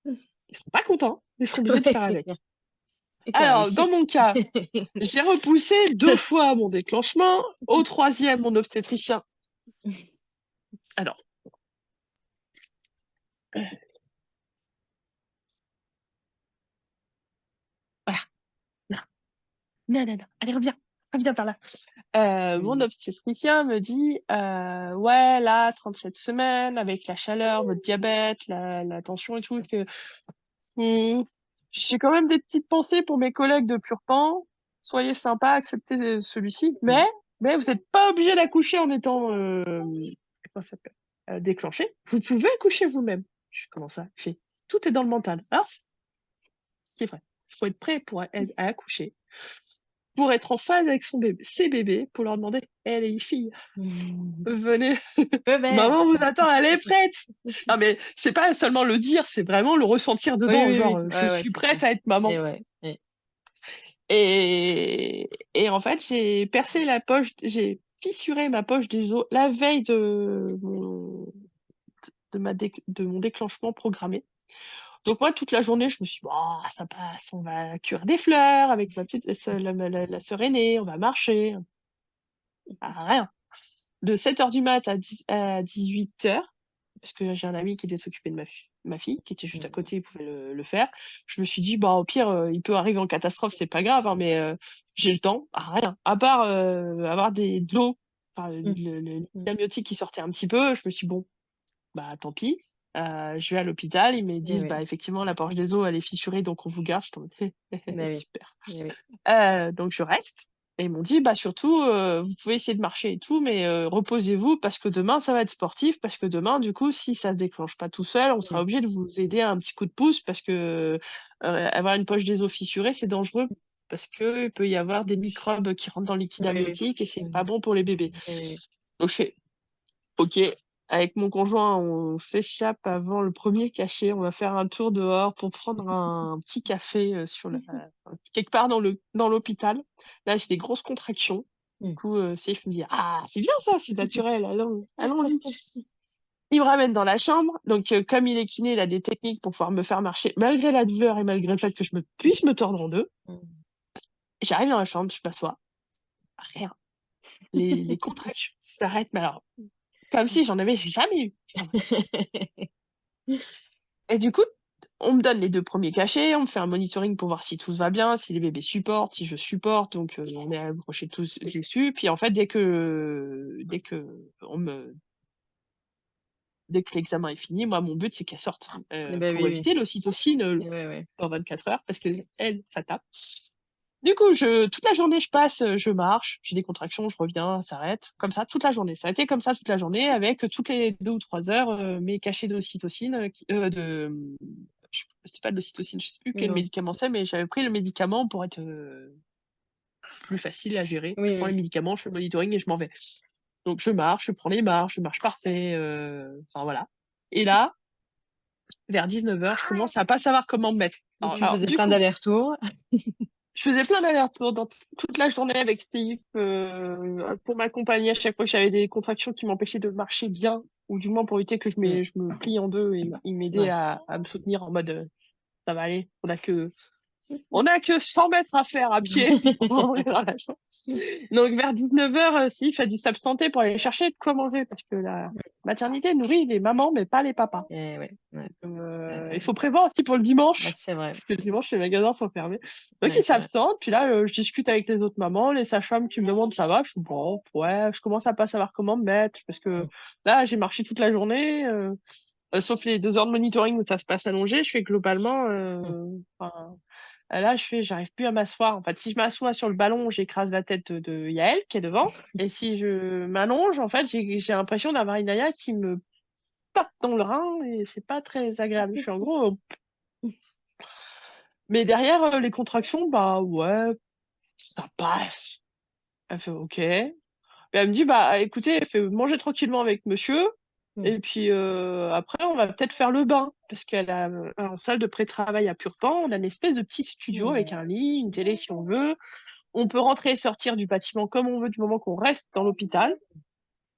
Ils seront pas contents, mais ils seront obligés de Ouais, faire c'est clair. avec. Et tu as Alors dans réussi. mon cas, j'ai repoussé 2 fois mon déclenchement. Au troisième, mon obstétricien alors, voilà, non, non, non, non, allez reviens par là. Mon Mmh. obstétricien me dit: «Ouais, là, 37 semaines avec la chaleur, votre diabète, la tension et tout, que mmh, j'ai quand même des petites pensées pour mes collègues de Purpan. Soyez sympa, acceptez, celui-ci, Mmh. mais vous êtes pas obligés d'accoucher en étant, comment ça s'appelle? Déclenché. Vous pouvez accoucher vous-même». Je fais: «Comment ça?» Il fait: «Tout est dans le mental». Alors c'est vrai, faut être prêt pour à accoucher, pour être en phase avec ses bébés, pour leur demander: «Eh les filles, Mmh. venez, Feu vert. maman vous attend, elle est prête!» Non mais c'est pas seulement le dire, c'est vraiment le ressentir Oui, dedans, oui, genre, oui. je Ouais, ouais, suis c'est clair. prête à être maman. Et ouais, et Et en fait, j'ai fissuré ma poche des os la veille de mon déclenchement programmé. Donc moi, toute la journée, je me suis dit, bah, ça passe, on va cuire des fleurs avec ma petite la sœur aînée, on va marcher. Ah, rien. De 7h du mat à 18h, parce que j'ai un ami qui était s'occuper de ma fille, qui était juste à Mmh. côté, il pouvait le faire. Je me suis dit, bah, au pire, il peut arriver en catastrophe, c'est pas grave, hein, mais j'ai le temps. Ah, rien. À part avoir de l'eau, enfin, Mmh. Mmh. l'amniotique qui sortait un petit peu, je me suis dit, bon, bah, tant pis. Je vais à l'hôpital, ils me Eh disent, oui. bah, effectivement, la poche des os, elle est fissurée, donc on vous garde. Je t'en Bah oui. super. Eh oui. Donc je reste. Et ils m'ont dit, bah surtout, vous pouvez essayer de marcher et tout, mais reposez-vous parce que demain, ça va être sportif, parce que demain, du coup, si ça se déclenche pas tout seul, on sera Mmh. obligé de vous aider à un petit coup de pouce parce que avoir une poche des os fissurée, c'est dangereux parce que il peut y avoir des microbes qui rentrent dans le liquide Oui, oui. amniotique et c'est Mmh. pas bon pour les bébés. Eh oui, Donc je fais, OK, avec mon conjoint, on s'échappe avant le premier cachet. On va faire un tour dehors pour prendre un petit café, sur la quelque part dans l'hôpital. Là, j'ai des grosses contractions. Du oui. coup, Seif me dit: «Ah, c'est bien ça, c'est naturel, allons-y». Il me ramène dans la chambre, donc comme il est kiné, il a des techniques pour pouvoir me faire marcher malgré la douleur et malgré le fait que je puisse me tordre en 2. Mmh. J'arrive dans la chambre, je m'assois, rien. Les contractions s'arrêtent, mais alors, comme si j'en avais jamais eu. Et du coup, on me donne les 2 premiers cachets, on me fait un monitoring pour voir si tout va bien, si les bébés supportent, si je supporte, donc on est accrochés tous dessus. Puis en fait, dès que l'examen est fini, moi, mon but, c'est qu'elle sorte, Eh bah pour oui, oui. éviter l'ocytocine, Eh ouais, ouais. en 24 heures parce qu'elle, ça tape. Du coup, toute la journée, je passe, je marche, j'ai des contractions, je reviens, ça s'arrête, comme ça toute la journée. Ça a été comme ça toute la journée avec toutes les 2 ou 3 heures, mes cachets d'ocytocine, c'est pas de l'ocytocine, je sais plus quel Non. médicament c'est, mais j'avais pris le médicament pour être, plus facile à gérer. Je Oui, prends les oui. médicaments, je fais le monitoring et je m'en vais. Donc je marche, je prends les marches, je marche parfait, enfin voilà. Et là, vers 19h, je commence à pas savoir comment me mettre. Donc tu Alors faisais du plein coup, d'allers-retours. je faisais plein d'allers-retours toute la journée avec Steve, pour m'accompagner à chaque fois que j'avais des contractions qui m'empêchaient de marcher bien, ou du moins pour éviter que Mmh. je me plie en deux, et il m'aidait Ouais. à me soutenir en mode ça va aller, on a que 100 mètres à faire à pied pour rentrer dans la chambre. Donc vers 19h, Steve a dû s'absenter pour aller chercher de quoi manger parce que la maternité nourrit les mamans mais pas les papas. Eh ouais. Ouais. Il faut prévoir aussi pour le Bah, dimanche, c'est vrai. parce que le dimanche, les magasins sont fermés. Donc Ouais, il c'est vrai. s'absente, puis là, je discute avec les autres mamans, les sages-femmes qui me demandent ça va, je fais bon, ouais, je commence à pas savoir comment me mettre, parce que Mmh. là, j'ai marché toute la journée, sauf les 2 heures de monitoring où ça se passe allongé, je fais globalement, Mmh. enfin, là, j'arrive plus à m'asseoir. En fait, si je m'assois sur le ballon, j'écrase la tête de Yaël qui est devant, et si je m'allonge, en fait, j'ai l'impression d'avoir une Aya qui me tape dans le rein et c'est pas très agréable. Je suis en gros, mais derrière, les contractions, bah, ouais, ça passe. Elle fait: «OK». Et elle me dit: «Bah, écoutez», elle fait: «Mangez tranquillement avec monsieur Mmh. et puis, après on va peut-être faire le bain». Parce qu'elle a, en salle de pré-travail à Purpan, on a une espèce de petit studio Mmh. avec un lit, une télé si on veut. On peut rentrer et sortir du bâtiment comme on veut du moment qu'on reste dans l'hôpital.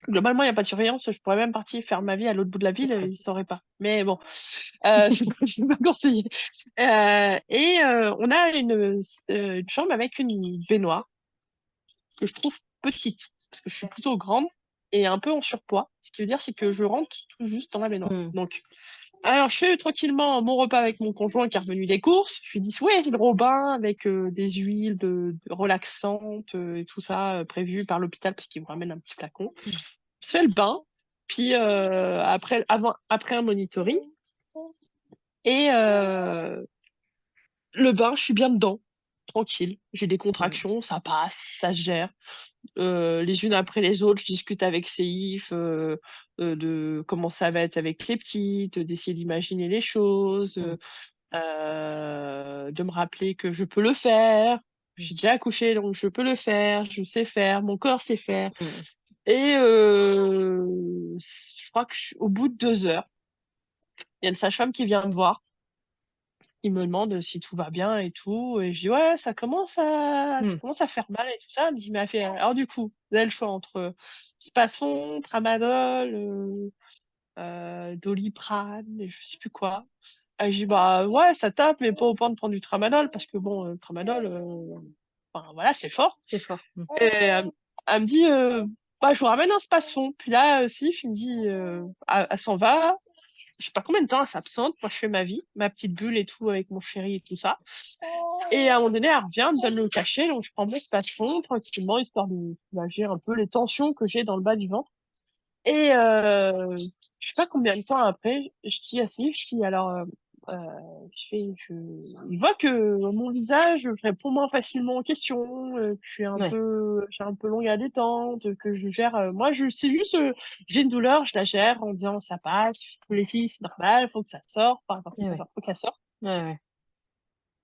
Globalement, il y a pas de surveillance, je pourrais même partir faire ma vie à l'autre bout de la ville, ils sauraient pas. Mais bon, c'est pas conseillé. On a une chambre avec une baignoire que je trouve petite, parce que je suis plutôt grande et un peu en surpoids. Ce qui veut dire, c'est que je rentre tout juste dans la baignoire. Mmh. Donc alors je fais tranquillement mon repas avec mon conjoint qui est revenu des courses. Je lui dis: «Ouais, j'ai le robin avec, des huiles de relaxantes, et tout ça, prévu par l'hôpital parce qu'ils vous ramènent un petit flacon». Mmh. Je fais le bain, puis, après un monitoring, et le bain, je suis bien dedans, tranquille. J'ai des Mmh. contractions, ça passe, ça se gère. Les unes après les autres, je discute avec Seif, de comment ça va être avec les petites, d'essayer d'imaginer les choses, Mmh. de me rappeler que je peux le faire. Mmh. J'ai déjà accouché, donc je peux le faire, je sais faire, mon corps sait faire. Mmh. Et je crois que au bout de 2 heures, il y a une sage-femme qui vient me voir. Il me demande si tout va bien et tout, et je dis: «Ouais, ça Mmh. commence à faire mal et tout ça». Elle me dit: «Mais elle fait alors du coup, vous avez le choix entre Spasfon, Tramadol, Doliprane et je sais plus quoi». Et je dis, bah ouais, ça tape, mais pas au point de prendre du tramadol, parce que bon, le tramadol, enfin, voilà, c'est fort. C'est fort. Et elle me dit, bah, je vous ramène un space-fond. Puis là, Sif, il me dit, elle s'en va. Je sais pas combien de temps elle s'absente. Moi, je fais ma vie, ma petite bulle et tout avec mon chéri et tout ça. Et à un moment donné, elle revient, elle me donne le cachet. Donc, je prends mon space-fond tranquillement, histoire de soulager un peu les tensions que j'ai dans le bas du ventre. Et je sais pas combien de temps après, je dis à Sif, je dis alors, euh, il voit que mon visage répond moins facilement aux questions, que Ouais. j'ai un peu longue à détente, que je gère. Moi, c'est juste, j'ai une douleur, je la gère en disant ça passe. Les filles, c'est normal, faut que ça sorte, enfin, Eh ouais. faut qu'elle sorte. Ouais, ouais.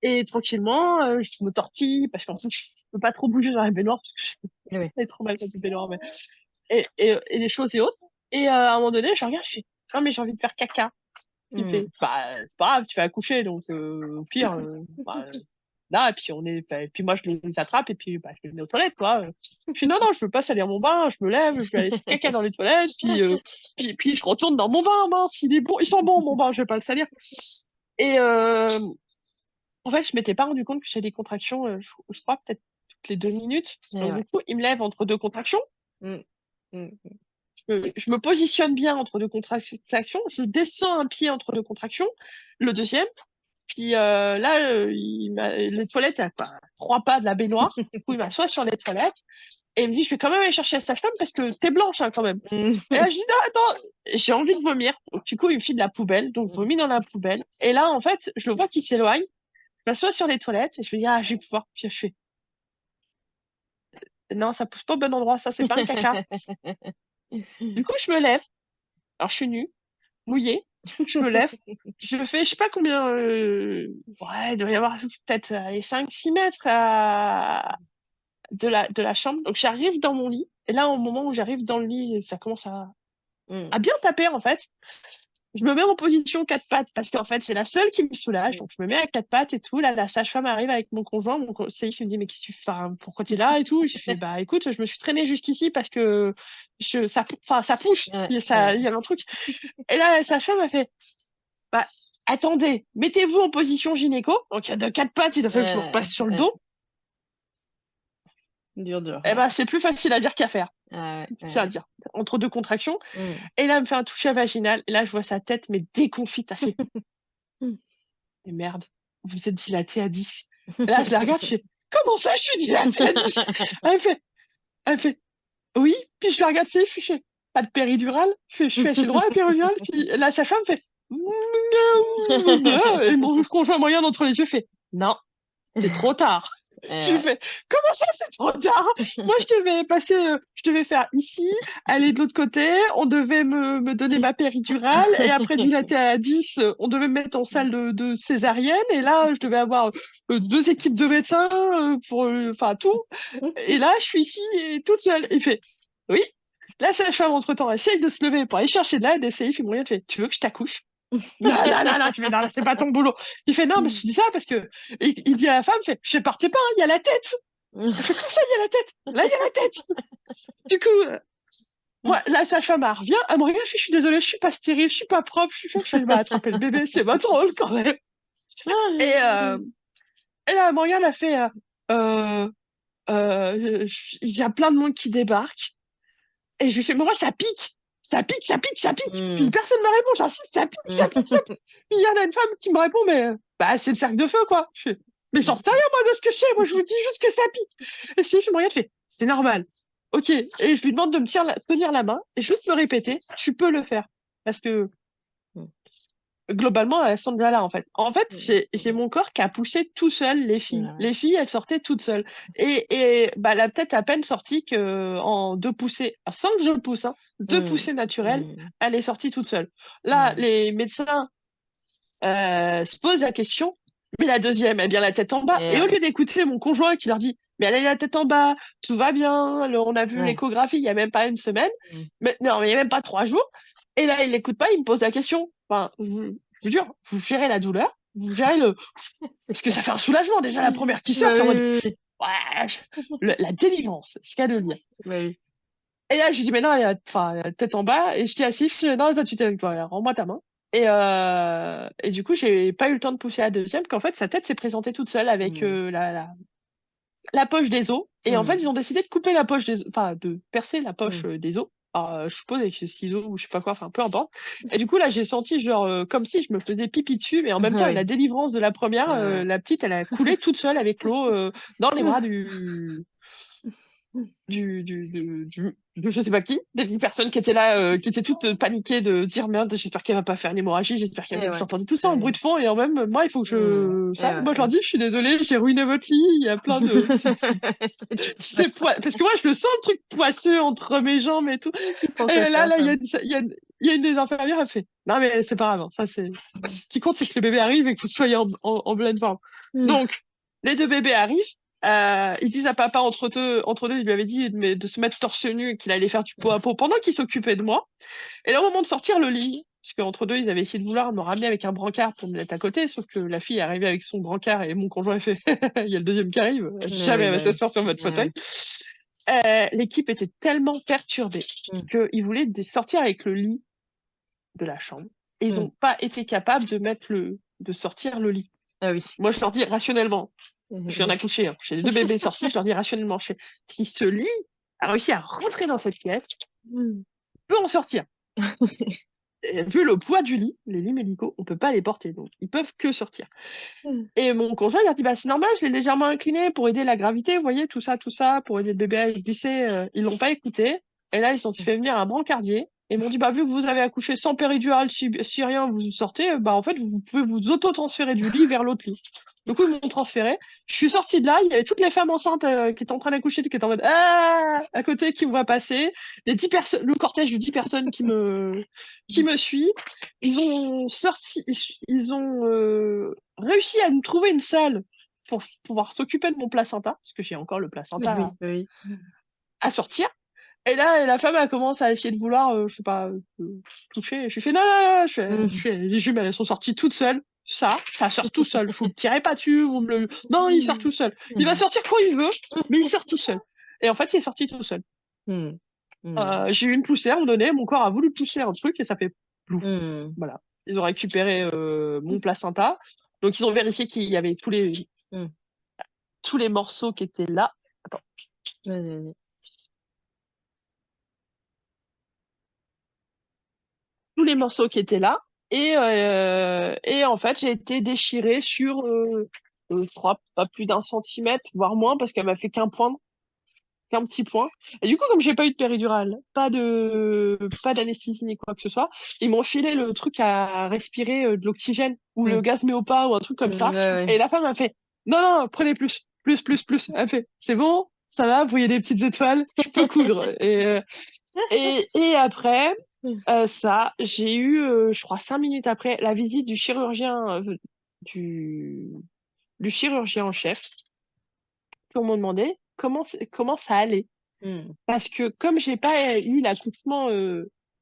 Et tranquillement, je me tortille parce qu'en plus, je peux pas trop bouger dans la baignoire parce que Eh ouais. j'ai trop mal dans la baignoire, mais et les choses et autres. Et à un moment donné, je regarde, je fais, non, mais j'ai envie de faire caca. Il Mmh. fait, bah, c'est pas grave, tu vas accoucher, donc au pire, bah, là, et puis et puis moi, je les attrape, et puis bah, je les mets aux toilettes, quoi. Je fais, non, non, je veux pas salir mon bain, je me lève, je vais aller faire caca dans les toilettes, puis je retourne dans mon bain, mince, il est bon, ils sont bons, mon bain, je vais pas le salir. Et en fait, je m'étais pas rendu compte que j'ai des contractions, je crois, peut-être toutes les 2 minutes. Eh Donc, du ouais. coup, il me lève entre deux contractions. Mmh. Mmh. Je me positionne bien entre deux contractions. Je descends un pied entre deux contractions. Le deuxième. Puis là, les toilettes à quoi, 3 pas de la baignoire. Du coup, il m'assoit sur les toilettes. Et il me dit, je vais quand même aller chercher la sage-femme parce que t'es blanche, hein, quand même. Mmh. Et là, je dis, non, attends, j'ai envie de vomir. Donc, du coup, il me file de la poubelle. Donc, je vomis dans la poubelle. Et là, en fait, je le vois qui s'éloigne. Je m'assois sur les toilettes et je me dis, ah, je vais pouvoir. Puis je fais, non, ça pousse pas au bon endroit. Ça, c'est pas un caca. Du coup, je me lève. Alors, je suis nue, mouillée. Je me lève. Je fais, je sais pas combien. Ouais, il doit y avoir peut-être 5-6 mètres de la chambre. Donc, j'arrive dans mon lit. Et là, au moment où j'arrive dans le lit, ça commence Mmh. à bien taper, en fait. Je me mets en position 4 pattes parce qu'en fait, c'est la seule qui me soulage. Donc, je me mets à 4 pattes et tout. Là, la sage-femme arrive avec mon conjoint. Mon conseiller me dit, mais qu'est-ce que tu fais? Enfin, pourquoi t'es là et tout? Je fais, bah, écoute, je me suis traînée jusqu'ici parce que enfin, ça pousse. Ouais, Il ouais. y a un truc. Et là, la sage-femme a fait, bah, attendez, mettez-vous en position gynéco. Donc, il y a de 4 pattes, il a fallu que je me repasse sur le Ouais. dos. Dur, dur, Eh ouais. ben, c'est plus facile à dire qu'à faire. Ah ouais, C'est à ouais. dire. Entre deux contractions. Mmh. Et là, elle me fait un toucher vaginal. Et là, je vois sa tête, mais déconfite. Elle fait, mais merde, vous êtes dilatée à 10. Et là, je la regarde, je fais, comment ça, je suis dilatée à 10? Elle fait, oui. Puis je la regarde, je fais, pas de péridurale? Je fais, j'ai le droit à la péridurale? Puis là, sa femme fait, et mon conjoint moyen d'entre les yeux fait, non, c'est trop tard. Eh Je lui ouais. fais, comment ça, c'est trop tard? Moi, je devais passer, je devais faire ici, aller de l'autre côté, on devait me donner ma péridurale, et après dilater à 10, on devait me mettre en salle de césarienne, et là, je devais avoir 2 équipes de médecins pour, enfin, tout. Et là, je suis ici, toute seule. Il fait, oui. La sage-femme, entre-temps, essaye de se lever pour aller chercher de l'aide, et il fait, moyen, il fait, tu veux que je t'accouche? Non, non, non, non, je fais, non, c'est pas ton boulot. Il fait, non, mais je dis ça parce que, il dit à la femme, il fait, je partez pas, hein, il y a la tête. Elle fait, comment ça, il y a la tête? Là, il y a la tête. Du coup, moi, la sage-femme, elle revient, elle me regarde, je suis désolée, je suis pas stérile, je suis pas propre, je suis bah, attraper le bébé, c'est pas drôle quand même. Et, euh, et là, elle me regarde, elle fait, euh, il y a plein de monde qui débarque. Et je lui fais, mais moi, ça pique. Ça pique, ça pique, ça pique. Puis Mmh. personne ne me répond. J'insiste, ça pique, ça pique, ça pique. Puis il y en a une femme qui me répond, mais bah, c'est le cercle de feu, quoi. Je fais, mais j'en sais rien, moi, de ce que je sais. Moi, je vous dis juste que ça pique. Et si je me regarde, je fais, c'est normal. Ok. Et je lui demande de me tenir la main et juste me répéter, tu peux le faire. Parce que globalement, elles sont déjà là, en fait. En fait, j'ai mon corps qui a poussé tout seul les filles. Ouais. Les filles, elles sortaient toutes seules. Et bah, elle a peut-être à peine sorti que en 2 poussées, sans que je le pousse, hein, deux Mmh. poussées naturelles, Mmh. elle est sortie toute seule. Là, Mmh. les médecins se posent la question, mais la deuxième, elle a bien la tête en bas. Et Et au ouais. lieu d'écouter mon conjoint qui leur dit, mais elle a la tête en bas, tout va bien, on a vu Ouais. l'échographie il y a même pas une semaine, Mmh. mais non, mais il y a même pas 3 jours. Et là, il l'écoute pas, il me pose la question. Enfin, je veux dire, vous gérez la douleur, vous gérez le, parce que ça fait un soulagement déjà la première qui sort, Bah c'est en oui, mode, oui, oui. ouais, la délivrance, c'est ce qu'il y a de le dire. Bah oui. Et là, je lui dis, mais non, elle a, enfin, elle a la tête en bas, et je dis à Sif, non, toi, tu t'es, rends-moi ta main. Et du coup, j'ai pas eu le temps de pousser la deuxième, qu'en fait, sa tête s'est présentée toute seule avec Mmh. la poche des os. Et en fait, Mmh. ils ont décidé de couper la poche enfin, de percer la poche Mmh. des os. Alors, je suppose avec ce ciseau ou je sais pas quoi, enfin, peu importe. Et du coup, là, j'ai senti genre comme si je me faisais pipi dessus, mais en même temps, à la Oui. délivrance de la première, Ouais, la petite, elle a coulé toute seule avec l'eau dans les bras ouais. je sais pas qui, des personnes qui étaient là, qui étaient toutes paniquées de dire merde, j'espère qu'elle va pas faire une hémorragie, j'espère qu'elle va. Et ouais. J'entendais tout ça en bruit C'est de fond et en même, moi, il faut que mmh. Et ça. ouais, Moi, je leur ouais. dis, je suis désolée, j'ai ruiné votre lit, il y a plein de. Tu penses ça. Parce que moi, je le sens le truc poisseux entre mes jambes et tout. Tu penses Et à ça, il y quoi. a, il y a une des infirmières, elle fait, non, mais c'est pas grave, hein, ça, c'est. Ce qui compte, c'est que le bébé arrive et que vous soyez en pleine forme. Mmh. Donc, les deux bébés arrivent. Ils disent à papa entre deux, il lui avait dit de se mettre torse nu et qu'il allait faire du pot à pot pendant qu'il s'occupait de moi. Et là, au moment de sortir le lit, parce qu'entre deux, ils avaient essayé de vouloir me ramener avec un brancard pour me mettre à côté, sauf que la fille est arrivée avec son brancard et mon conjoint a fait il y a le deuxième qui arrive, Mais jamais oui, elle va bah, oui. s'asseoir sur votre Eh fauteuil. oui. L'équipe était tellement perturbée Mmh. qu'ils voulaient sortir avec le lit de la chambre et ils Mmh. n'ont pas été capables de sortir le lit. Ah oui. Moi, je leur dis rationnellement, je viens Mmh. d'accoucher, hein. J'ai les deux bébés sortis, je leur dis rationnellement, si ce lit a réussi à rentrer dans cette pièce, Mmh. on peut en sortir. Et vu le poids du lit, les lits médicaux, on peut pas les porter, donc ils peuvent que sortir. Mmh. Et mon conjoint, il a dit, bah, c'est normal, je l'ai légèrement incliné pour aider la gravité, vous voyez, tout ça, pour aider le bébé à glisser. Ils l'ont pas écouté. Et là, ils ont fait venir un brancardier. Et m'ont dit, bah, vu que vous avez accouché sans péridurale, si rien, vous sortez, bah, en fait, vous pouvez vous auto-transférer du lit vers l'autre lit. Du coup, ils m'ont transféré. Je suis sortie de là, il y avait toutes les femmes enceintes qui étaient en train d'accoucher, qui étaient en mode, ah, à côté, qui me voient passer. Les 10 personnes, le cortège de 10 personnes qui me suit. Ils ont sorti, ils ont réussi à nous trouver une salle pour pouvoir s'occuper de mon placenta, parce que j'ai encore le Oui, placenta oui, oui. à sortir. Et là, la femme, elle commence à essayer de vouloir, je sais pas, toucher. Je lui fais non, non, non, Mmh. les jumelles, elles sont sorties toutes seules. Ça sort tout seul. Vous me tirez pas dessus, vous me le. Non, il sort tout seul. Il va Mmh. sortir quand il veut, mais il sort tout seul. Et en fait, il est sorti tout seul. Mmh. Mmh. J'ai eu une poussée à un moment donné, mon corps a voulu pousser un truc et ça fait plouf. Mmh. Voilà. Ils ont récupéré mon placenta. Donc, ils ont vérifié qu'il y avait Mmh. tous les morceaux qui étaient là. Attends. Vas-y, vas-y. Tous les morceaux qui étaient là. Et en fait, j'ai été déchirée sur, je crois, pas plus d'un centimètre, voire moins, parce qu'elle m'a fait qu'un petit point. Et du coup, comme j'ai pas eu de péridurale, pas d'anesthésie ni quoi que ce soit, ils m'ont filé le truc à respirer de l'oxygène ou le Mmh. gaz méopa ou un truc comme Mmh. ça. Ouais, ouais. Et la femme a fait, non, non, prenez plus, plus, plus, plus. Elle fait, c'est bon, ça va, vous voyez des petites étoiles, je peux coudre. Et après, j'ai eu, je crois, 5 minutes après, la visite du, du chirurgien en chef pour me demander comment ça allait. Mmh. Parce que comme j'ai pas eu l'accouchement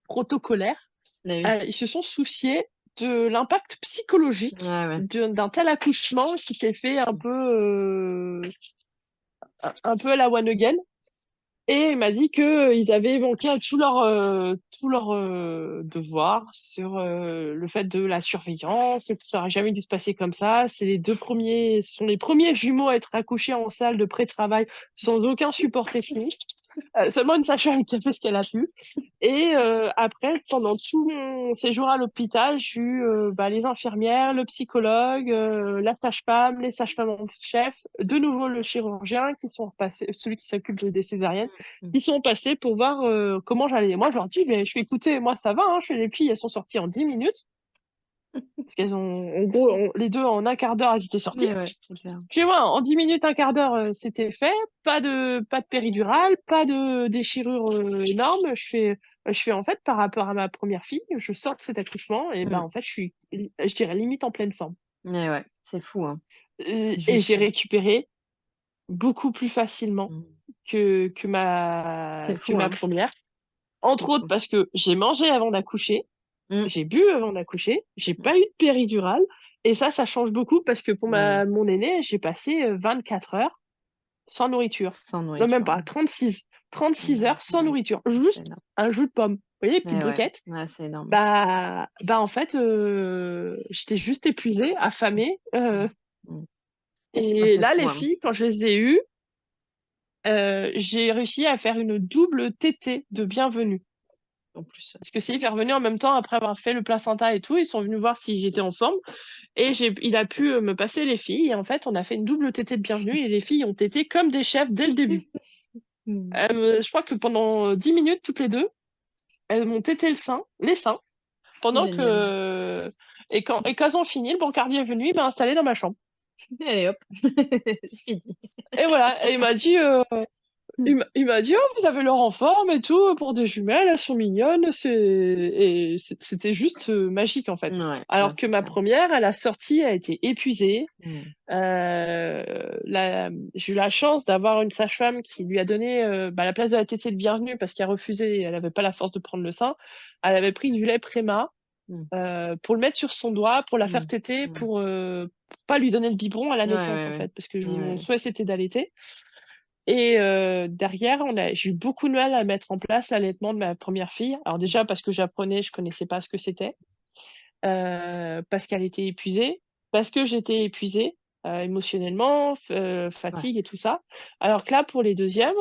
protocolaire, Mais oui. ils se sont souciés de l'impact psychologique Ouais, ouais. d'un tel accouchement qui s'est fait un peu à la one again. Et il m'a dit que ils avaient manqué à tout leur devoir sur le fait de la surveillance, et que ça aurait jamais dû se passer comme ça. Ce sont les premiers jumeaux à être accouchés en salle de pré-travail sans aucun support technique. Seulement une sage-femme qui a fait ce qu'elle a pu. Et après, pendant tout mon séjour à l'hôpital, j'ai eu les infirmières, le psychologue, la sage-femme, les sages-femmes en chef, de nouveau le chirurgien, qui sont passés, celui qui s'occupe des césariennes, Mmh. qui sont passés pour voir comment j'allais. Et moi, je leur dis, mais je suis écoutez, moi, ça va, hein, je fais les filles, elles sont sorties en 10 minutes, parce qu'elles ont, en gros, les deux, en un quart d'heure, elles étaient sorties. Ouais, ouais, c'est clair. Chez moi, en 10 minutes, un quart d'heure, c'était fait. Pas de péridurale, pas de déchirure énorme. Je fais, en fait, par rapport à ma première fille, je sors de cet accouchement et ben, Mmh. en fait, je dirais limite en pleine forme. Mais ouais, c'est fou, hein. C'est Et juste, j'ai récupéré beaucoup plus facilement mmh. C'est que fou, ma hein. première. C'est Entre autres fou. parce que j'ai mangé avant d'accoucher, Mmh. j'ai bu avant d'accoucher, j'ai Mmh. pas eu de péridurale. Et ça change beaucoup parce que pour Bah oui. mon aîné, j'ai passé 24 heures sans nourriture. Sans Non, même nourriture, pas, ouais. 36 heures sans Ouais, nourriture. c'est Juste énorme. un jus de pomme. Vous voyez les petites Eh ouais, briquettes? ouais, c'est énorme. Bah en fait, j'étais juste épuisée, affamée. Mmh. Mmh. Ah, Et c'est là, fou, les hein, filles, quand je les ai eues, j'ai réussi à faire une double tétée de bienvenue. en plus. Parce que c'est hyper venu en même temps après avoir fait le placenta et tout. Ils sont venus voir si j'étais en forme. Et il a pu me passer les filles. Et en fait, on a fait une double tétée de bienvenue. Et les filles ont tété comme des chefs dès le début. Mmh. Je crois que pendant 10 minutes, toutes les deux, elles m'ont tété les seins. Pendant Génial. que. Et quand elles ont fini, le bancardier est venu, il m'a installé dans ma chambre. Allez hop, c'est fini. Et voilà. Et il m'a dit. Il m'a dit, oh, vous avez leur en forme et tout, pour des jumelles, elles sont mignonnes. C'était juste magique, en fait. Ouais, ouais, Alors que c'est ma clair. première, à la sortie, elle a été épuisée. Mmh. J'ai eu la chance d'avoir une sage-femme qui lui a donné la place de la tétée de bienvenue parce qu'elle refusait, elle n'avait pas la force de prendre le sein. Elle avait pris du lait Préma Mmh. pour le mettre sur son doigt, pour la faire Mmh. téter, Mmh. pour pas lui donner le biberon à la Ouais, naissance, ouais, en ouais. fait, parce que Ouais, mon ouais. souhait, c'était d'allaiter. Et derrière, j'ai eu beaucoup de mal à mettre en place l'allaitement de ma première fille. Alors déjà parce que j'apprenais, je connaissais pas ce que c'était, parce qu'elle était épuisée, parce que j'étais épuisée, émotionnellement, Ouais. fatigue et tout ça. Alors que là, pour les 2e,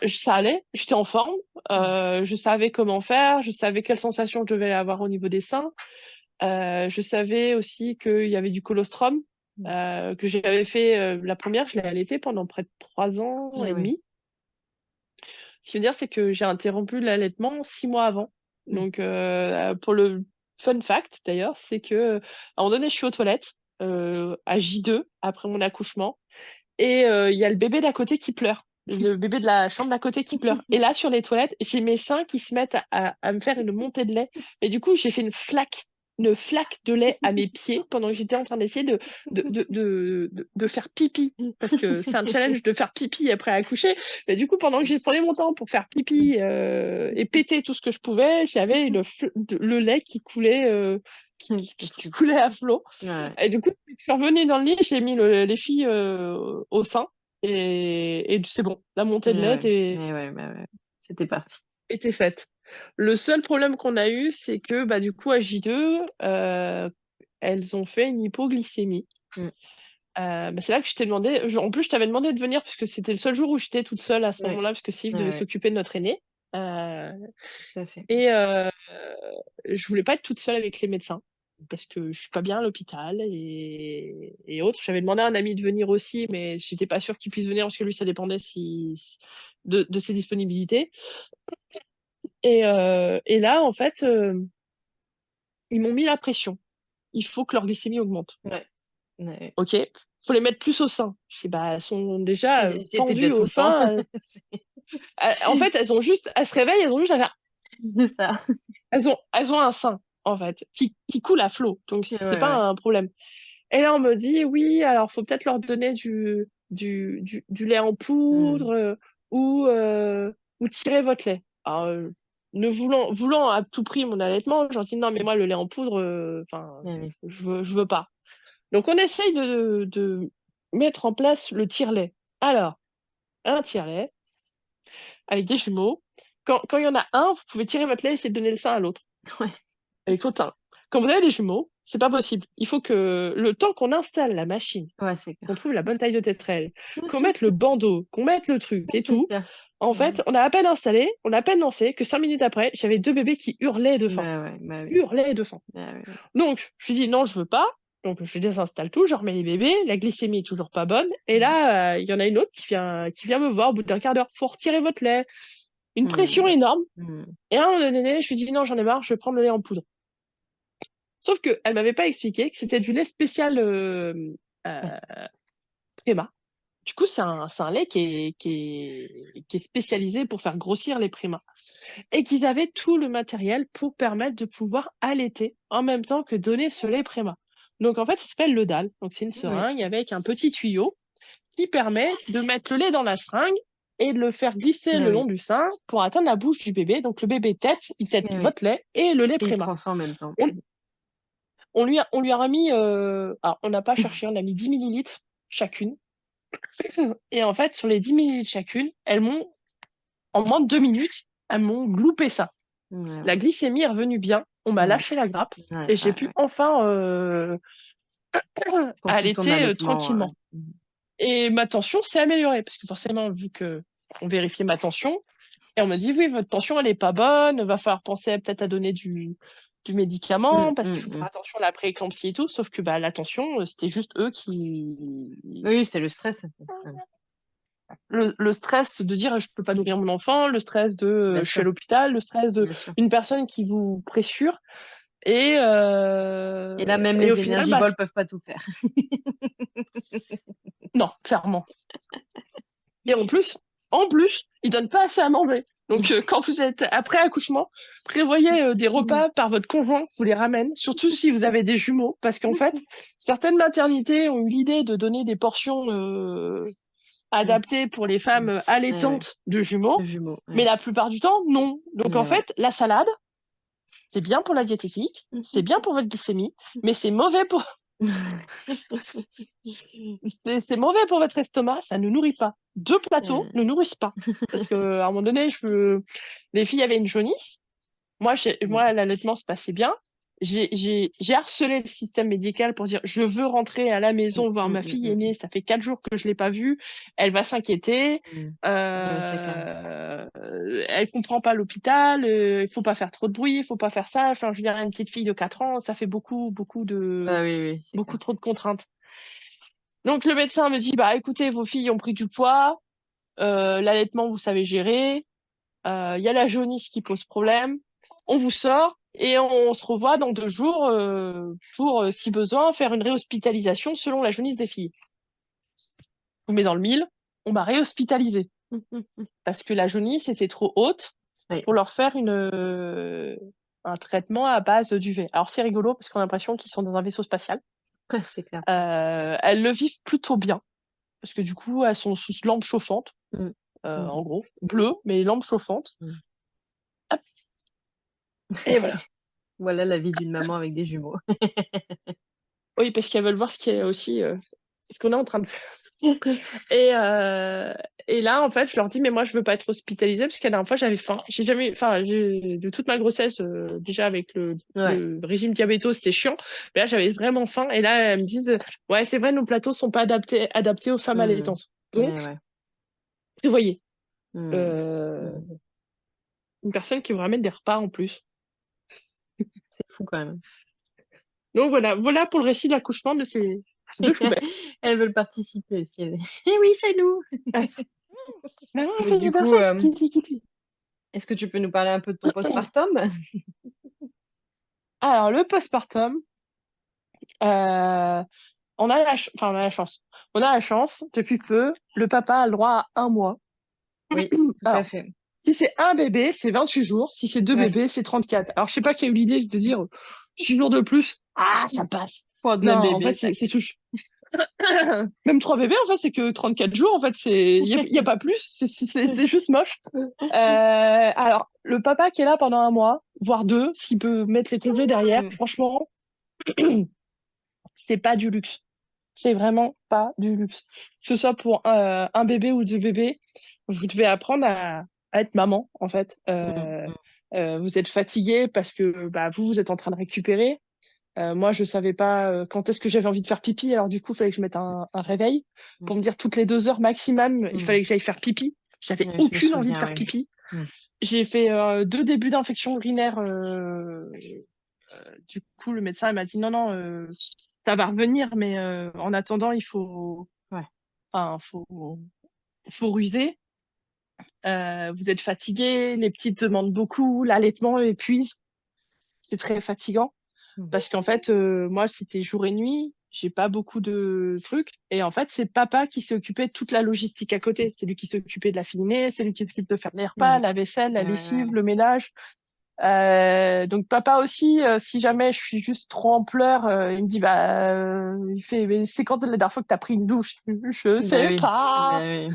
ça allait, j'étais en forme, Mmh. je savais comment faire, je savais quelles sensations je devais avoir au niveau des seins. Je savais aussi qu'il y avait du colostrum, Mmh. que j'avais fait, la première, je l'ai allaitée pendant près de 3 ans Eh et oui. demi. Ce qui veut dire, c'est que j'ai interrompu l'allaitement 6 mois avant. Mmh. Donc, pour le fun fact d'ailleurs, c'est que, à un moment donné, je suis aux toilettes, à J2 après mon accouchement et il y a le bébé d'à côté qui pleure. Le bébé de la chambre d'à côté qui pleure. Et là, sur les toilettes, j'ai mes seins qui se mettent à me faire une montée de lait. Et du coup, j'ai fait une flaque de lait à mes pieds pendant que j'étais en train d'essayer de faire pipi. Parce que c'est un challenge de faire pipi après accoucher. Mais du coup, pendant que j'ai prenais mon temps pour faire pipi et péter tout ce que je pouvais, j'avais le lait qui coulait, qui coulait à flot. Ouais. Et du coup, je suis revenue dans le lit, j'ai mis les filles au sein et c'est bon. La montée de Eh lait ouais. était, Eh ouais, bah, ouais. C'était parti. était faite. Le seul problème qu'on a eu, c'est que du coup, à J2, elles ont fait une hypoglycémie. Mmh. C'est là que je t'ai demandé, en plus, je t'avais demandé de venir parce que c'était le seul jour où j'étais toute seule à ce Ouais. moment-là, parce que Steve Ouais, devait ouais, s'occuper de notre aîné. Euh, tout à fait. et je voulais pas être toute seule avec les médecins parce que je suis pas bien à l'hôpital et autres. J'avais demandé à un ami de venir aussi, mais j'étais pas sûre qu'il puisse venir parce que lui, ça dépendait de ses disponibilités. Et là, en fait, ils m'ont mis la pression. Il faut que leur glycémie augmente. Ouais. Ouais. OK? Faut les mettre plus au sein. Je dis, elles sont déjà J'y étais tendues déjà tout au le temps. sein. En fait, elles se réveillent, elles ont juste à faire. C'est ça. Elles ont un sein, en fait, qui coule à flot. Donc, Ouais, c'est pas ouais. un problème. Et là, on me dit, oui, alors faut peut-être leur donner du lait en Mmh. poudre ou tirer votre lait. Alors, ne voulant à tout prix mon allaitement, j'en dis non, mais moi, le lait en poudre, enfin, Eh oui. je veux pas. Donc, on essaye de mettre en place le tire-lait. Alors, un tire-lait avec des jumeaux. Quand il y en a un, vous pouvez tirer votre lait et essayer de donner le sein à l'autre. Ouais. Avec l'autre. Quand vous avez des jumeaux, c'est pas possible. Il faut que le temps qu'on installe la machine, Ouais, c'est qu'on clair. trouve la bonne taille de tétrelle, qu'on mette le bandeau, qu'on mette le truc et C'est tout, clair. en Ouais. fait, on a à peine installé, on a à peine lancé, que 5 minutes après, j'avais 2 bébés qui hurlaient de faim. Bah, ouais, bah, oui. Hurlaient de faim. Bah, oui, oui. Donc, je lui dis non, je veux pas. Donc, je désinstalle tout, je remets les bébés, la glycémie est toujours pas bonne. Et Mmh. là, il y en a une autre qui vient me voir au bout d'un quart d'heure. Faut retirer votre lait. Une pression Mmh. énorme. Mmh. Et à un moment donné, je lui dis non, j'en ai marre, je vais prendre le lait en poudre. Sauf qu'elle m'avait pas expliqué que c'était du lait spécial Ouais. euh, Préma. Du coup, c'est un lait qui est spécialisé pour faire grossir les Prémas. Et qu'ils avaient tout le matériel pour permettre de pouvoir allaiter en même temps que donner ce lait Préma. Donc en fait, ça s'appelle le dalle. Donc c'est une Ouais. seringue avec un petit tuyau qui permet de mettre le lait dans la seringue et de le faire glisser Ah le long oui. du sein pour atteindre la bouche du bébé. Donc le bébé il tète Eh oui. votre lait et le lait Et il Préma. prend ça en même temps. On, on lui a remis, alors on n'a pas cherché, on a mis 10 millilitres chacune. Et en fait, sur les 10 minutes chacune, en moins de 2 minutes, elles m'ont gloupé ça. Ouais, La glycémie est revenue bien, on m'a ouais, lâché la grappe ouais, et j'ai ouais, pu ouais. enfin Poursuivre ton allaiter allaitement, tranquillement. Et ma tension s'est améliorée parce que forcément, vu que on vérifiait ma tension, et on m'a dit oui, votre tension elle est pas bonne, va falloir penser peut-être à donner du médicament parce qu'il faut faire Mmh. attention à la prééclampsie et tout. Sauf que bah, la tension, c'était juste eux qui. Oui, c'est le stress, en fait. Ouais, Le stress de dire je peux pas nourrir mon enfant, le stress de bien je suis à sûr, l'hôpital, le stress de bien sûr. une personne qui vous pressure. Et là, même Et au les final, bah, énergibols peuvent pas tout faire. non, clairement. Et en plus, ils donnent pas assez à manger. Donc, quand vous êtes après accouchement, prévoyez des repas par votre conjoint, vous les ramène, surtout si vous avez des jumeaux, parce qu'en fait, certaines maternités ont eu l'idée de donner des portions Mmh, adaptées pour les mmh. femmes Ouais, ouais, allaitantes de le jumeau, jumeau, mais ouais. la plupart du temps, non. Donc, en Ouais, ouais. fait, la salade, c'est bien pour la diététique, c'est bien pour votre glycémie, mais c'est mauvais pour c'est mauvais pour votre estomac, ça ne nourrit pas. Deux plateaux Mmh. ne nourrissent pas. Parce qu'à un moment donné, les filles avaient une jaunisse. Mmh. Moi, l'allaitement se passait bien. J'ai harcelé le système médical pour dire je veux rentrer à la maison voir ma fille aînée, ça fait 4 jours que je l'ai pas vue, elle va s'inquiéter, Mmh. Ouais, c'est clair. elle comprend pas l'hôpital, il faut pas faire trop de bruit, il faut pas faire ça. Enfin, je veux dire, une petite fille de 4 ans, ça fait Bah, oui, oui, c'est beaucoup clair. trop de contraintes. Donc le médecin me dit, bah écoutez, vos filles ont pris du poids, l'allaitement vous savez gérer, il y a la jaunisse qui pose problème, on vous sort et on se revoit dans 2 jours pour, si besoin, faire une réhospitalisation selon la jaunisse des filles. Je vous mets dans le mille, on m'a réhospitalisée parce que la jaunisse était trop haute Oui, pour leur faire un traitement à base d'UV. Alors c'est rigolo parce qu'on a l'impression qu'ils sont dans un vaisseau spatial. c'est clair. Elles le vivent plutôt bien parce que du coup elles sont sous lampe chauffante. Mmh. Mmh. En gros, bleu, mais lampe chauffante. Mmh. Hop, et voilà. Voilà la vie d'une maman avec des jumeaux. Oui, parce qu'elles veulent voir ce qu'il y a aussi, ce qu'on est en train de faire. Et, euh, et là, en fait, je leur dis, mais moi, je veux pas être hospitalisée parce que la dernière fois, j'avais faim. J'ai jamais, enfin, de toute ma grossesse, déjà avec Ouais. le régime diabéto, c'était chiant. Mais là, j'avais vraiment faim. Et là, elles me disent, ouais, c'est vrai, nos plateaux sont pas adaptés aux femmes Mmh. allaitantes. Ouais, Donc, ouais. prévoyez, Mmh. euh, Mmh. une personne qui vous ramène des repas en plus. C'est fou quand même. Donc voilà pour le récit de l'accouchement de ces deux choupettes. Elles veulent participer aussi. Eh oui, c'est nous! Ah, maman, Mais je du vais faire coup, ça, Kitty. est-ce que tu peux nous parler un peu de ton postpartum? Alors, le postpartum, euh, on a la chance. On a la chance, depuis peu, le papa a le droit à 1 mois. Oui, tout à Alors, fait. si c'est un bébé, c'est 28 jours. Si c'est deux Ouais. bébés, c'est 34. Alors, je sais pas qui a eu l'idée de dire 6 jours de plus. Ah, ça passe. Pour Non, un en bébé, fait, ça. c'est tout. Même 3 bébés, en fait, c'est que 34 jours. En fait, y a pas plus. C'est juste moche. Alors, le papa qui est là pendant 1 mois, voire deux, s'il peut mettre les congés derrière, Mm. franchement, c'est pas du luxe. C'est vraiment pas du luxe. Que ce soit pour un bébé ou deux bébés, vous devez apprendre à être maman, en fait. Mm. Mm. Vous êtes fatigué parce que bah, vous êtes en train de récupérer. Moi, je savais pas quand est-ce que j'avais envie de faire pipi, alors du coup, il fallait que je mette un réveil Mm. pour me dire toutes les 2 heures maximum, il Mm. fallait que j'aille faire pipi. J'avais Ouais, je me aucune envie de souviens, faire oui. pipi. Mm. J'ai fait 2 débuts d'infection urinaire. Du coup, le médecin il m'a dit non, non, ça va revenir, mais en attendant, Ouais. enfin, faut ruser. Vous êtes fatigué, les petites demandent beaucoup, l'allaitement épuise, c'est très fatigant. Mm. Parce qu'en fait, moi, c'était jour et nuit, j'ai pas beaucoup de trucs. Et en fait, c'est papa qui s'est occupé de toute la logistique à côté. C'est lui qui s'est occupé de la filinée, c'est lui qui s'occupe de faire les repas, Mm. la vaisselle, la Ouais, ouais, lessive, ouais. le ménage. Donc papa aussi, si jamais je suis juste trop en pleurs, il me dit bah, il fait mais c'est quand la dernière fois que t'as pris une douche? Je Bah sais oui. pas. Bah oui.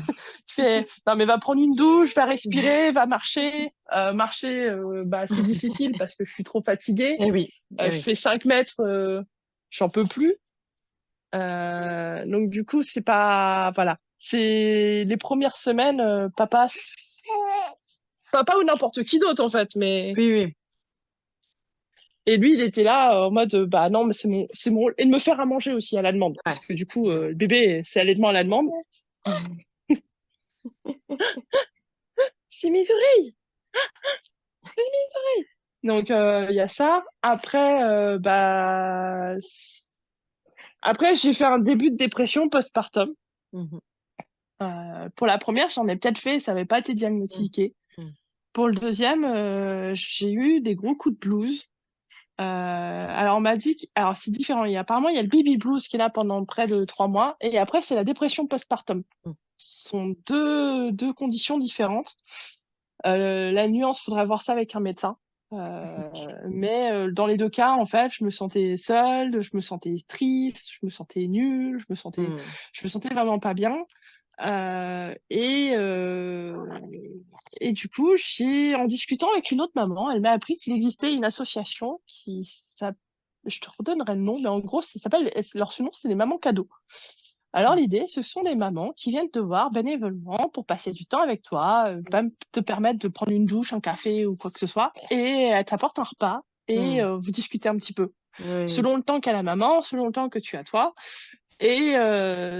Je fais non mais va prendre une douche, va respirer, va marcher. Marcher, bah c'est difficile parce que je suis trop fatiguée. Eh oui. Eh Je oui. fais 5 mètres, j'en peux plus. Donc du coup c'est pas voilà. c'est les premières semaines, papa ou n'importe qui d'autre en fait, mais Oui, oui. et lui il était là en mode bah non mais c'est mon rôle et de me faire à manger aussi à la demande parce Ouais. que du coup le bébé c'est allaitement à la demande. C'est mes oreilles, c'est mes oreilles. Donc il y a ça. Après après j'ai fait un début de dépression postpartum. Mhm. Pour la première j'en ai peut-être fait, ça n'avait pas été Mhm. diagnostiqué. Mhm. Pour le deuxième, j'ai eu des gros coups de blues. Alors, on m'a dit alors, c'est différent. Apparemment, il y a le baby blues qui est là pendant près de 3 mois. Et après, c'est la dépression postpartum. Mhm. Ce sont deux conditions différentes. La nuance, faudrait voir ça avec un médecin. Euh, mais dans les deux cas, en fait, je me sentais seule, je me sentais triste, je me sentais nulle, Mhm. je me sentais vraiment pas bien. Euh, et, euh, et du coup, en discutant avec une autre maman, elle m'a appris qu'il existait une association je te redonnerai le nom, mais en gros, ça s'appelle, leur surnom, c'est les mamans cadeaux. Alors l'idée, ce sont des mamans qui viennent te voir bénévolement pour passer du temps avec toi, te permettre de prendre une douche, un café ou quoi que ce soit, et elles t'apportent un repas et Mhm. vous discutez un petit peu, Oui, selon le temps qu'a la maman, selon le temps que tu as toi. Et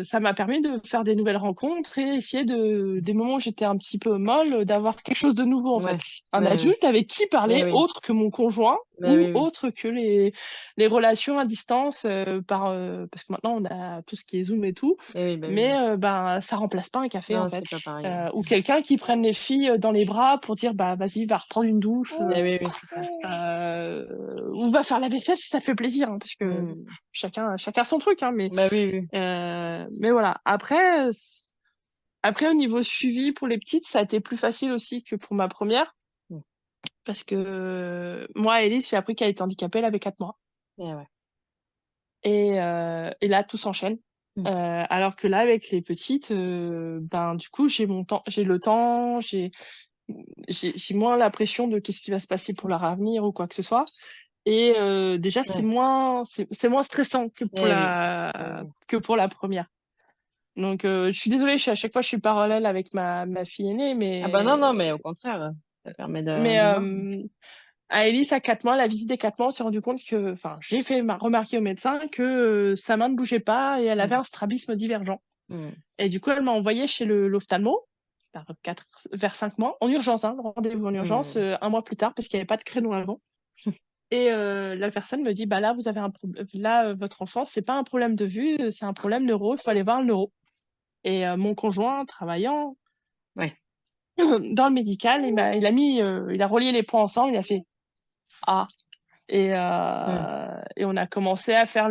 ça m'a permis de faire des nouvelles rencontres et essayer des moments où j'étais un petit peu molle, d'avoir quelque chose de nouveau en oui. fait. Ouais. Un Ouais, ouais. adulte avec qui Eh parler oui. autre que mon conjoint Bah ou oui, oui. autre que les relations à distance parce que maintenant on a tout ce qui est Zoom et tout. Eh oui, bah oui, Mais oui. ben ça remplace pas un café en Non, fait. c'est pas pareil. Ou quelqu'un qui prenne les filles dans les bras pour dire bah vas-y va reprendre une douche Eh oui, oui, c'est clair. ou va faire la vaisselle si ça te fait plaisir hein, parce que Mhm. chacun son truc hein, Bah oui, oui. mais voilà. Après, au niveau suivi pour les petites, ça a été plus facile aussi que pour ma première. Mhm. Parce que moi, Elise, j'ai appris qu'elle était handicapée, elle avait 4 mois. Eh ouais. Et là, tout s'enchaîne. Mhm. Alors que là, avec les petites, ben, du coup, j'ai mon temps, j'ai le temps, j'ai moins la pression de qu'est-ce qui va se passer pour leur avenir ou quoi que ce soit. Et déjà, Ouais. c'est moins stressant Eh oui. Eh oui. que pour la première. Donc, je suis désolée, à chaque fois, je suis parallèle avec ma fille aînée, Ah bah non, non, mais au contraire, ça permet mais de voir. à Elise, à 4 mois, la visite des 4 mois, on s'est rendu compte que, enfin, j'ai fait remarquer au médecin que sa main ne bougeait pas et elle avait Mhm. un strabisme divergent. Mhm. Et du coup, elle m'a envoyé chez l'ophtalmo vers 5 mois, en urgence, hein, rendez-vous en urgence, Mhm. 1 mois plus tard, parce qu'il n'y avait pas de créneau avant. Et la personne me dit, bah là, vous avez un problème. Là, votre enfant, c'est pas un problème de vue, c'est un problème neuro, il faut aller voir le neuro. Et mon conjoint, travaillant Ouais. dans le médical, il a relié les points ensemble, il a fait Ah. Mhm. Et on a commencé à faire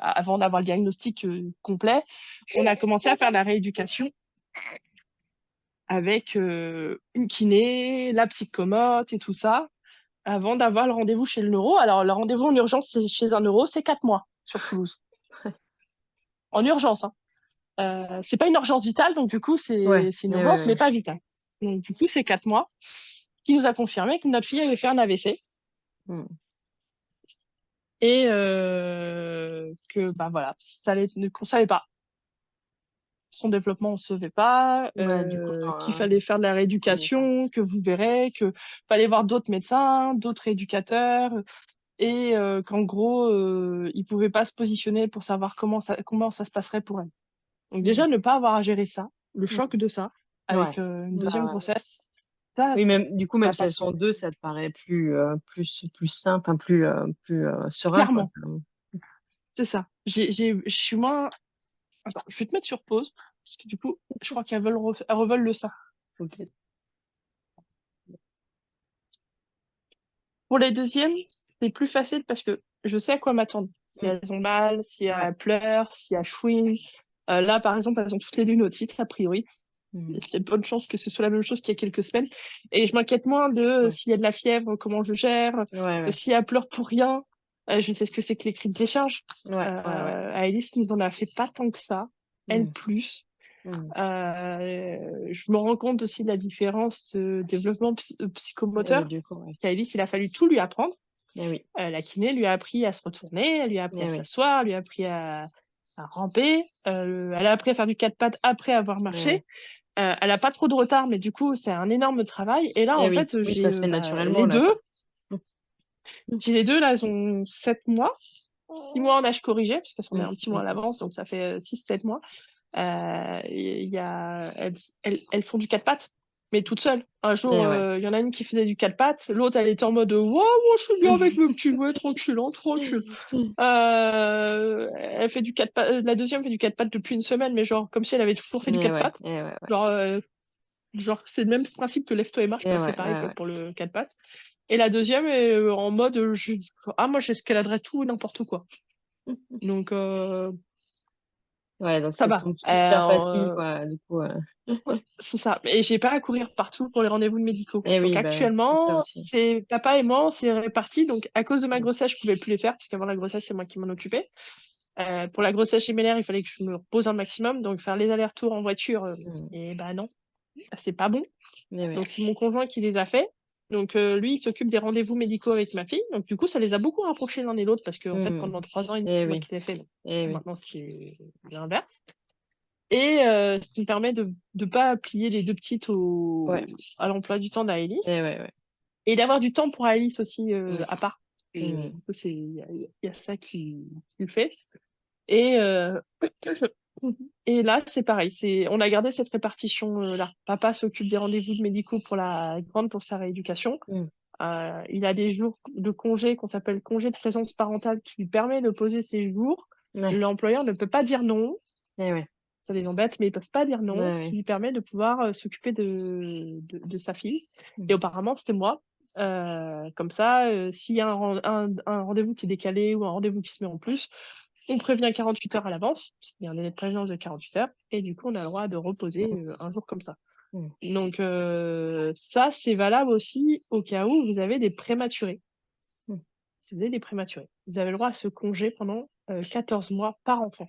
avant d'avoir le diagnostic complet, on a commencé à faire la rééducation avec une kiné, la psychomote et tout ça, avant d'avoir le rendez-vous chez le neuro. Alors, le rendez-vous en urgence chez un neuro, c'est 4 mois sur Toulouse. En urgence, hein. C'est pas une urgence vitale, donc du coup, Ouais. c'est une Eh ouais, urgence, mais ouais. pas vitale. Donc, du coup, c'est 4 mois qui nous a confirmé que notre fille avait fait un AVC Mhm. et que, bah voilà, qu'on savait pas. Son développement, on ne savait pas, Ouais, du coup, qu'il fallait faire de la prenez pas. rééducation, que vous verrez, que fallait voir d'autres médecins, d'autres éducateurs, et qu'en gros, il pouvait pas se positionner pour savoir comment ça se passerait pour elle. Donc déjà, Mhm. ne pas avoir à gérer ça, le choc Mhm. de ça, avec Ouais. une Bah deuxième ouais. grossesse, ça, Oui, même du coup, même t'as si pas elles sont deux, ça te paraît plus simple, enfin, plus serein, quoi. clairement, c'est ça. Je suis moins. Attends, je vais te mettre sur pause, parce que du coup, je crois elles reveulent le sein. Ok. Pour les deuxièmes, c'est plus facile parce que je sais à quoi m'attendre. Si Mhm. elles ont mal, si Ouais. elles pleurent, si elles chouinent. Là, par exemple, elles ont toutes les lunettes, a priori. Il Mhm. y a de bonnes chances que ce soit la même chose qu'il y a quelques semaines. Et je m'inquiète moins de Ouais. s'il y a de la fièvre, comment je gère, Ouais, ouais. si elle pleure pour rien. Je sais ce que c'est que les cris de décharge. Ouais, ouais, ouais. Alice nous en a fait pas tant que ça, elle Mhm. plus. Mhm. Je me rends compte aussi de la différence de développement Eh ben, psychomoteur. du coup, ouais. Parce qu'Alice, il a fallu tout lui apprendre. Eh oui. La kiné lui a appris à se retourner, elle lui a appris à Eh oui. s'asseoir, elle lui a appris à à ramper. Elle a appris à faire du quatre pattes après avoir Ouais, ouais. marché. Elle a pas trop de retard, mais du coup, c'est un énorme travail. Et là, Eh en oui, fait, oui, ça se fait les naturellement là, deux. quoi. Mmh. J'ai les deux, là, elles ont 7 mois. 6 mois en âge corrigé, parce qu'elles sont nées Mmh, un petit mois mmh. à l'avance, donc ça fait 6-7 mois. Il y a, elles font du quatre pattes, mais toutes seules. Un jour, Eh ouais. il y en a une qui faisait du quatre pattes, l'autre, elle était en mode waouh, moi je suis bien avec mes petits jouets, tranquille, hein, tranquille. Elle fait du quatre pattes, la deuxième fait du quatre pattes depuis une semaine, mais genre comme si elle avait toujours fait du Eh quatre ouais, pattes. eh ouais, ouais. Genre, c'est le même principe que lève-toi et marche, Eh bah, c'est ouais, pareil ouais, quoi, ouais. pour le quatre pattes. Et la deuxième est en mode ah, moi j'escaladerais tout et n'importe quoi. Donc, Ouais, donc ça ça te va. semble hyper facile, quoi, du coup, Ouais, c'est ça. Et j'ai pas à courir partout pour les rendez-vous médicaux. eh Donc oui, bah, c'est ça actuellement, aussi. c'est papa et moi, on s'est répartis. Donc à cause de ma Mmh. grossesse, je pouvais plus les faire, parce qu'avant la grossesse, c'est moi qui m'en occupais. Pour la grossesse gémellaire, il fallait que je me repose un maximum. Donc faire les allers-retours en voiture, Mmh. et bah non, c'est pas bon. Eh ouais. Donc c'est mon conjoint qui les a fait. Donc lui, il s'occupe des rendez-vous médicaux avec ma fille. Donc du coup, ça les a beaucoup rapprochés l'un et l'autre, parce qu'en fait, Mmh. pendant 3 ans, Eh c'est moi oui, qui l'ai fait. eh oui. Maintenant, c'est l'inverse. Et ce qui me permet de ne pas plier les deux petites Ouais. à l'emploi du temps d'Aélis. Eh ouais, ouais. Et d'avoir du temps pour Aélis aussi Ouais. à part. Et Mmh. du coup, il y a ça qui le fait. Et, et là, c'est pareil. On a gardé cette répartition là. Papa s'occupe des rendez-vous médicaux pour la grande pour sa rééducation. Mmh. Il a des jours de congé qu'on s'appelle congé de présence parentale qui lui permet de poser ses jours. Ouais. L'employeur ne peut pas dire non. Eh ouais. Ça les embête, mais ils peuvent pas dire Ouais, non, ce qui ouais. lui permet de pouvoir s'occuper de sa fille. Et Mmh. auparavant, c'était moi. Comme ça, s'il y a un rendez-vous qui est décalé ou un rendez-vous qui se met en plus, on prévient 48 heures à l'avance. Il y a un délai de prévenance de 48 heures. Et du coup, on a le droit de reposer Mmh. un jour comme ça. Mmh. Donc, ça, c'est valable aussi au cas où vous avez des prématurés. Mmh. Si vous avez des prématurés, vous avez le droit à ce congé pendant 14 mois par enfant.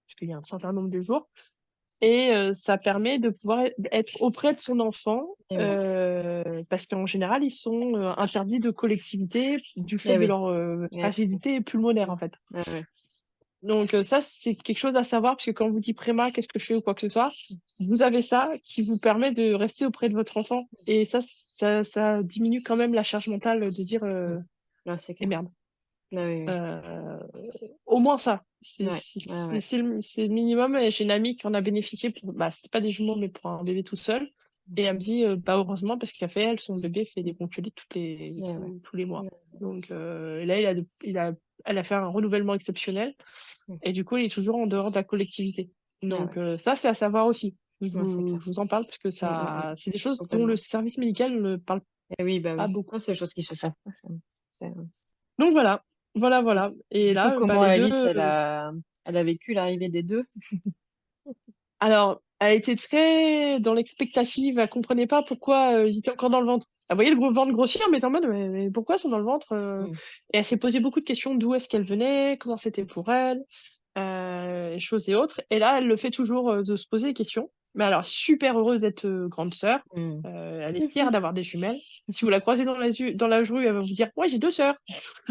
Parce qu'il y a un certain nombre de jours. Et ça permet de pouvoir être auprès de son enfant, Eh ouais. parce qu'en général, ils sont interdits de collectivité du fait Eh de oui. leur Eh oui. fragilité pulmonaire, Mmh. en fait. Ouais, ouais. Donc ça, c'est quelque chose à savoir, parce que quand on vous dit préma, qu'est-ce que je fais ou quoi que ce soit, vous avez ça qui vous permet de rester auprès de votre enfant. Et ça diminue quand même la charge mentale de dire Mmh. Ouais, c'est et clair. merde. Ah oui, oui. Euh, Au moins ça. Ouais, ouais, ouais. C'est le minimum. Et j'ai une amie qui en a bénéficié pour, bah, c'était pas des jumeaux, mais pour un bébé tout seul. Et elle me dit, bah, heureusement, parce qu'elle fait, elle, son bébé fait des bronchiolites Ouais, ouais. tous les mois. Ouais. Donc, là, elle a fait un renouvellement exceptionnel. Mmh. Et du coup, il est toujours en dehors de la collectivité. Ah Donc, ouais. ça, c'est à savoir aussi. Ouais, c'est clair. Je vous en parle parce que Mmh, mmh, mmh. c'est des choses dont le Complètement. service médical ne parle Eh oui, bah pas oui. beaucoup. Non, c'est des choses qui se savent pas, ça. C'est, Donc, voilà. Voilà, et voilà. Et du coup, là, bah, comment les deux, Alice, elle a vécu l'arrivée des 2? alors, elle était très dans l'expectative, elle comprenait pas pourquoi ils étaient encore dans le ventre. Elle voyait le gros ventre grossir, mais elle était en mode, mais pourquoi ils sont dans le ventre Mmh. Et elle s'est posé beaucoup de questions, d'où est-ce qu'elle venait, comment c'était pour elle, choses et autres. Et là, elle le fait toujours de se poser des questions. Mais alors, super heureuse d'être grande sœur. Mmh. Elle est fière d'avoir des jumelles. Si vous la croisez dans la rue, elle va vous dire, moi j'ai 2 sœurs.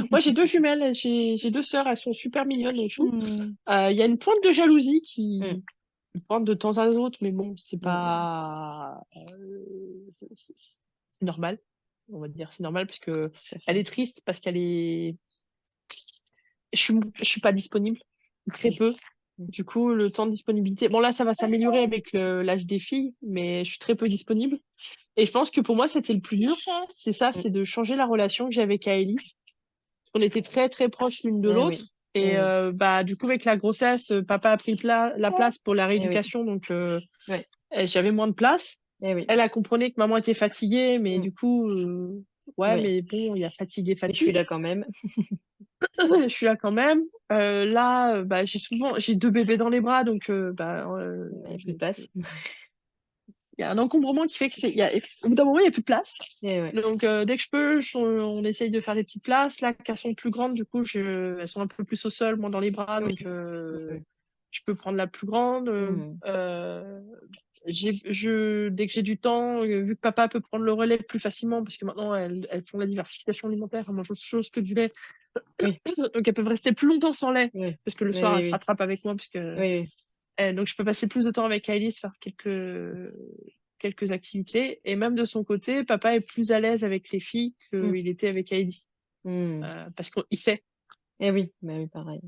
Moi j'ai 2 jumelles, j'ai 2 sœurs, elles sont super mignonnes et tout. Mmh. Il y a une pointe de jalousie Mmh. ils pointent de temps à autre, mais bon, c'est Mmh. pas. C'est normal, on va dire. C'est normal parce que Tout à elle fait. est triste parce qu'elle est. Je suis pas disponible, très Mmh. peu. Mmh. Du coup, le temps de disponibilité. Bon, là, ça va s'améliorer avec l'âge des filles, mais je suis très peu disponible. Et je pense que pour moi, c'était le plus dur. C'est ça, Mmh. c'est de changer la relation que j'avais avec Aélis. On était très, très proches l'une de Eh l'autre. oui. Et Eh oui. bah, du coup, avec la grossesse, papa a pris la place pour la Eh oui. rééducation, donc Ouais. j'avais moins de place. Eh oui. Elle a compris que maman était fatiguée, mais Mmh. du coup, ouais, Ouais. mais bon, il y a fatigué, Mais je suis fatigue. là quand même. Je suis là quand même. Là, bah, j'ai 2 bébés dans les bras, donc bah, Il y a plus de place. il y a un encombrement qui fait que au bout d'un moment, il n'y a plus de place. Eh ouais. Donc, dès que je peux, on essaye de faire des petites places. Là, qu'elles sont plus grandes, du coup, elles sont un peu plus au sol, moins dans les bras, Oui. donc Ouais. je peux prendre la plus grande. Mmh. Dès que j'ai du temps, vu que papa peut prendre le relais plus facilement, parce que maintenant elles font la diversification alimentaire, elles mangent autre chose que du lait. Oui, Donc, elles peuvent rester plus longtemps sans lait, oui, parce que le oui, soir, oui, elles se oui, rattrapent avec moi, oui, donc je peux passer plus de temps avec Alice, faire quelques activités. Et même de son côté, papa est plus à l'aise avec les filles oui. qu'il était avec Alice. Mmh. Parce qu'il sait, Et oui, bah, oui, pareil,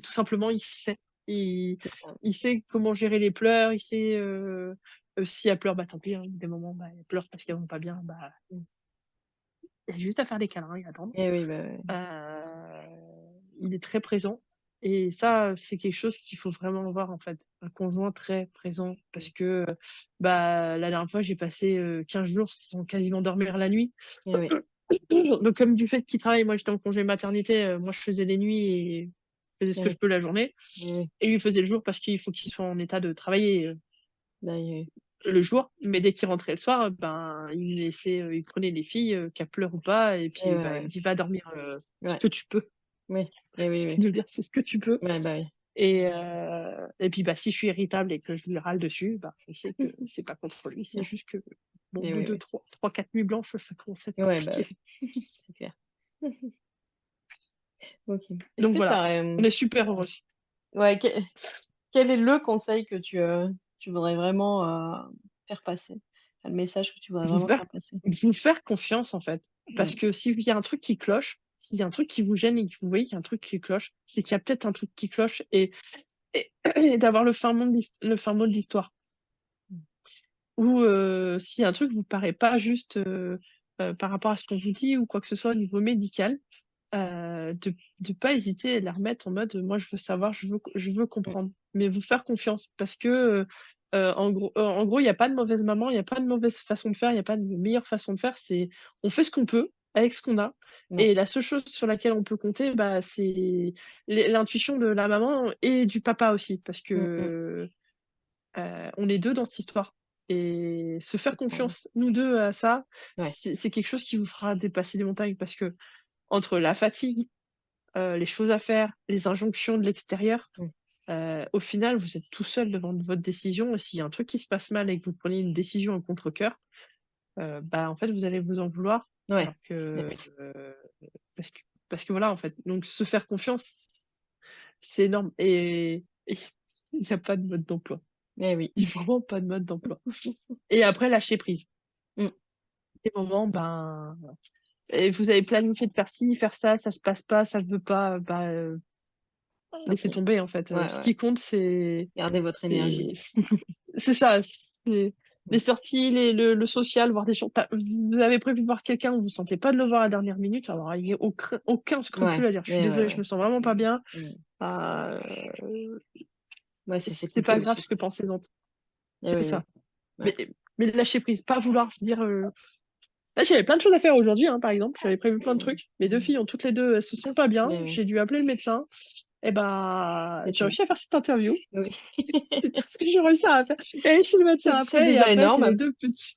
tout simplement, il sait. Il, c'est ça. il sait comment gérer les pleurs, il sait si elle pleure, bah tant pis, hein, des moments, bah, elle pleure parce qu'elles vont pas bien, bah, Mmh. il y a juste à faire des câlins et attendre. Et oui, bah, ouais. Il est très présent. Et ça, c'est quelque chose qu'il faut vraiment voir, en fait. Un conjoint très présent. Parce Mmh. que, bah, la dernière fois, j'ai passé 15 jours sans quasiment dormir la nuit. Et oui, Donc, comme du fait qu'il travaille, moi, j'étais en congé maternité, moi, je faisais les nuits et je faisais ce et que oui, je peux la journée. et oui, Et lui, il faisait le jour parce qu'il faut qu'il soit en état de travailler bah, oui, oui. le jour. Mais dès qu'il rentrait le soir, ben, il prenait les filles, qu'elles pleurent ou pas, et Et puis, ouais, bah, il ouais. dit, va dormir ce Ouais, que tu peux. oui, et Ce oui, qu'il oui. veut dire, c'est ce que tu peux. Ouais, bah, oui. Et puis, bah, si je suis irritable et que je lui râle dessus, bah, je sais que c'est pas contre lui, c'est Ouais, juste que, bon, au et bout oui, de oui. 4 nuits blanches, ça commence à être Ouais, bah, compliqué. oui, c'est clair. OK. Est-ce Donc que tu voilà, as, on est super heureux. ouais, quel est le conseil que tu voudrais vraiment, faire passer? Enfin, le message que tu voudrais Vous vraiment faire, faire passer? vous faire confiance, en fait. Parce Mmh. que s'il y a un truc qui cloche, s'il y a un truc qui vous gêne et que vous voyez qu'il y a un truc qui cloche, c'est qu'il y a peut-être un truc qui cloche, et, et d'avoir le fin mot de l'histoire. Mmh. Ou si un truc vous paraît pas juste par rapport à ce qu'on vous dit ou quoi que ce soit au niveau médical, de pas hésiter à la remettre en mode moi je veux savoir, je veux Mmh. comprendre, mais vous faire confiance parce que en gros il n'y a pas de mauvaise maman, il n'y a pas de mauvaise façon de faire, il n'y a pas de meilleure façon de faire, c'est on fait ce qu'on peut avec ce qu'on a. Ouais. Et la seule chose sur laquelle on peut compter, bah, c'est l'intuition de la maman et du papa aussi, parce Mmh mh. que on est 2 dans cette histoire, et se faire C'est ça, ouais. confiance, nous 2 à ça, Ouais. c'est quelque chose qui vous fera dépasser des montagnes parce que entre la fatigue, les choses à faire, les injonctions de l'extérieur, Mmh. au final, vous êtes tout seul devant votre décision, et s'il y a un truc qui se passe mal et que vous prenez une décision à contre-cœur, bah, en fait, vous allez vous en vouloir Ouais. alors Et que, oui. parce que voilà, en fait, donc se faire confiance, c'est énorme, et il y a pas de mode d'emploi. Et oui. Il y a vraiment pas de mode d'emploi. Et après, lâcher prise. Mmh. Des moments, ben, et vous avez planifié de faire ci, faire ça se passe pas, ça ne veut pas, bah, Tant laissez pis. tomber, en fait. Ouais, Ce ouais. qui compte, c'est Gardez votre c'est énergie. c'est ça, c'est les Mmh. sorties, le social, voir des gens. Vous avez prévu de voir quelqu'un, vous ne sentez pas de le voir à la dernière minute, alors il y a aucun Ouais. scrupule à dire: «Je suis Ouais, ouais, désolée, je ouais. me sens vraiment pas bien, Mmh. heu, Ouais, c'est c'est s'écouter pas grave aussi, ce que quoi. pensent les autres». Et C'est oui, ça. oui. Ouais. Mais lâcher prise, pas vouloir dire, là, j'avais plein de choses à faire aujourd'hui, hein, par exemple. J'avais prévu plein de Mmh. trucs. Mes 2 Mmh. filles ont toutes les 2, elles se sont pas bien. Et oui. J'ai dû appeler le médecin. Et bah, C'est j'ai tout. réussi à faire cette interview. Oui. C'est tout ce que j'ai réussi à faire. Et aller chez le médecin C'est après, et déjà après j'ai les énorme. 2 petits.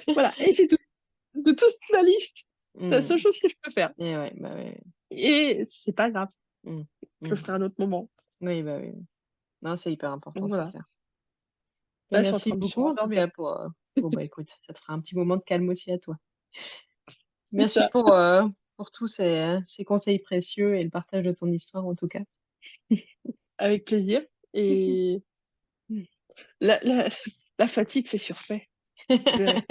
Voilà, et c'est tout. De toute la liste, c'est la Mmh. seule chose que je peux faire. Et ouais, bah, ouais. Et c'est pas grave, Mmh. je le Mmh. ferai à un autre moment. Oui, bah, oui. Non, c'est hyper important, Donc c'est voilà. clair. Bah, Là, je suis en merci train de me beaucoup en tout rendormir. cas pour, bon, bah, écoute, ça te fera un petit moment de calme aussi à toi. C'est Merci ça. pour tous ces conseils précieux et le partage de ton histoire en tout cas. Avec plaisir. Et la la la fatigue, c'est surfait. Vous verrez.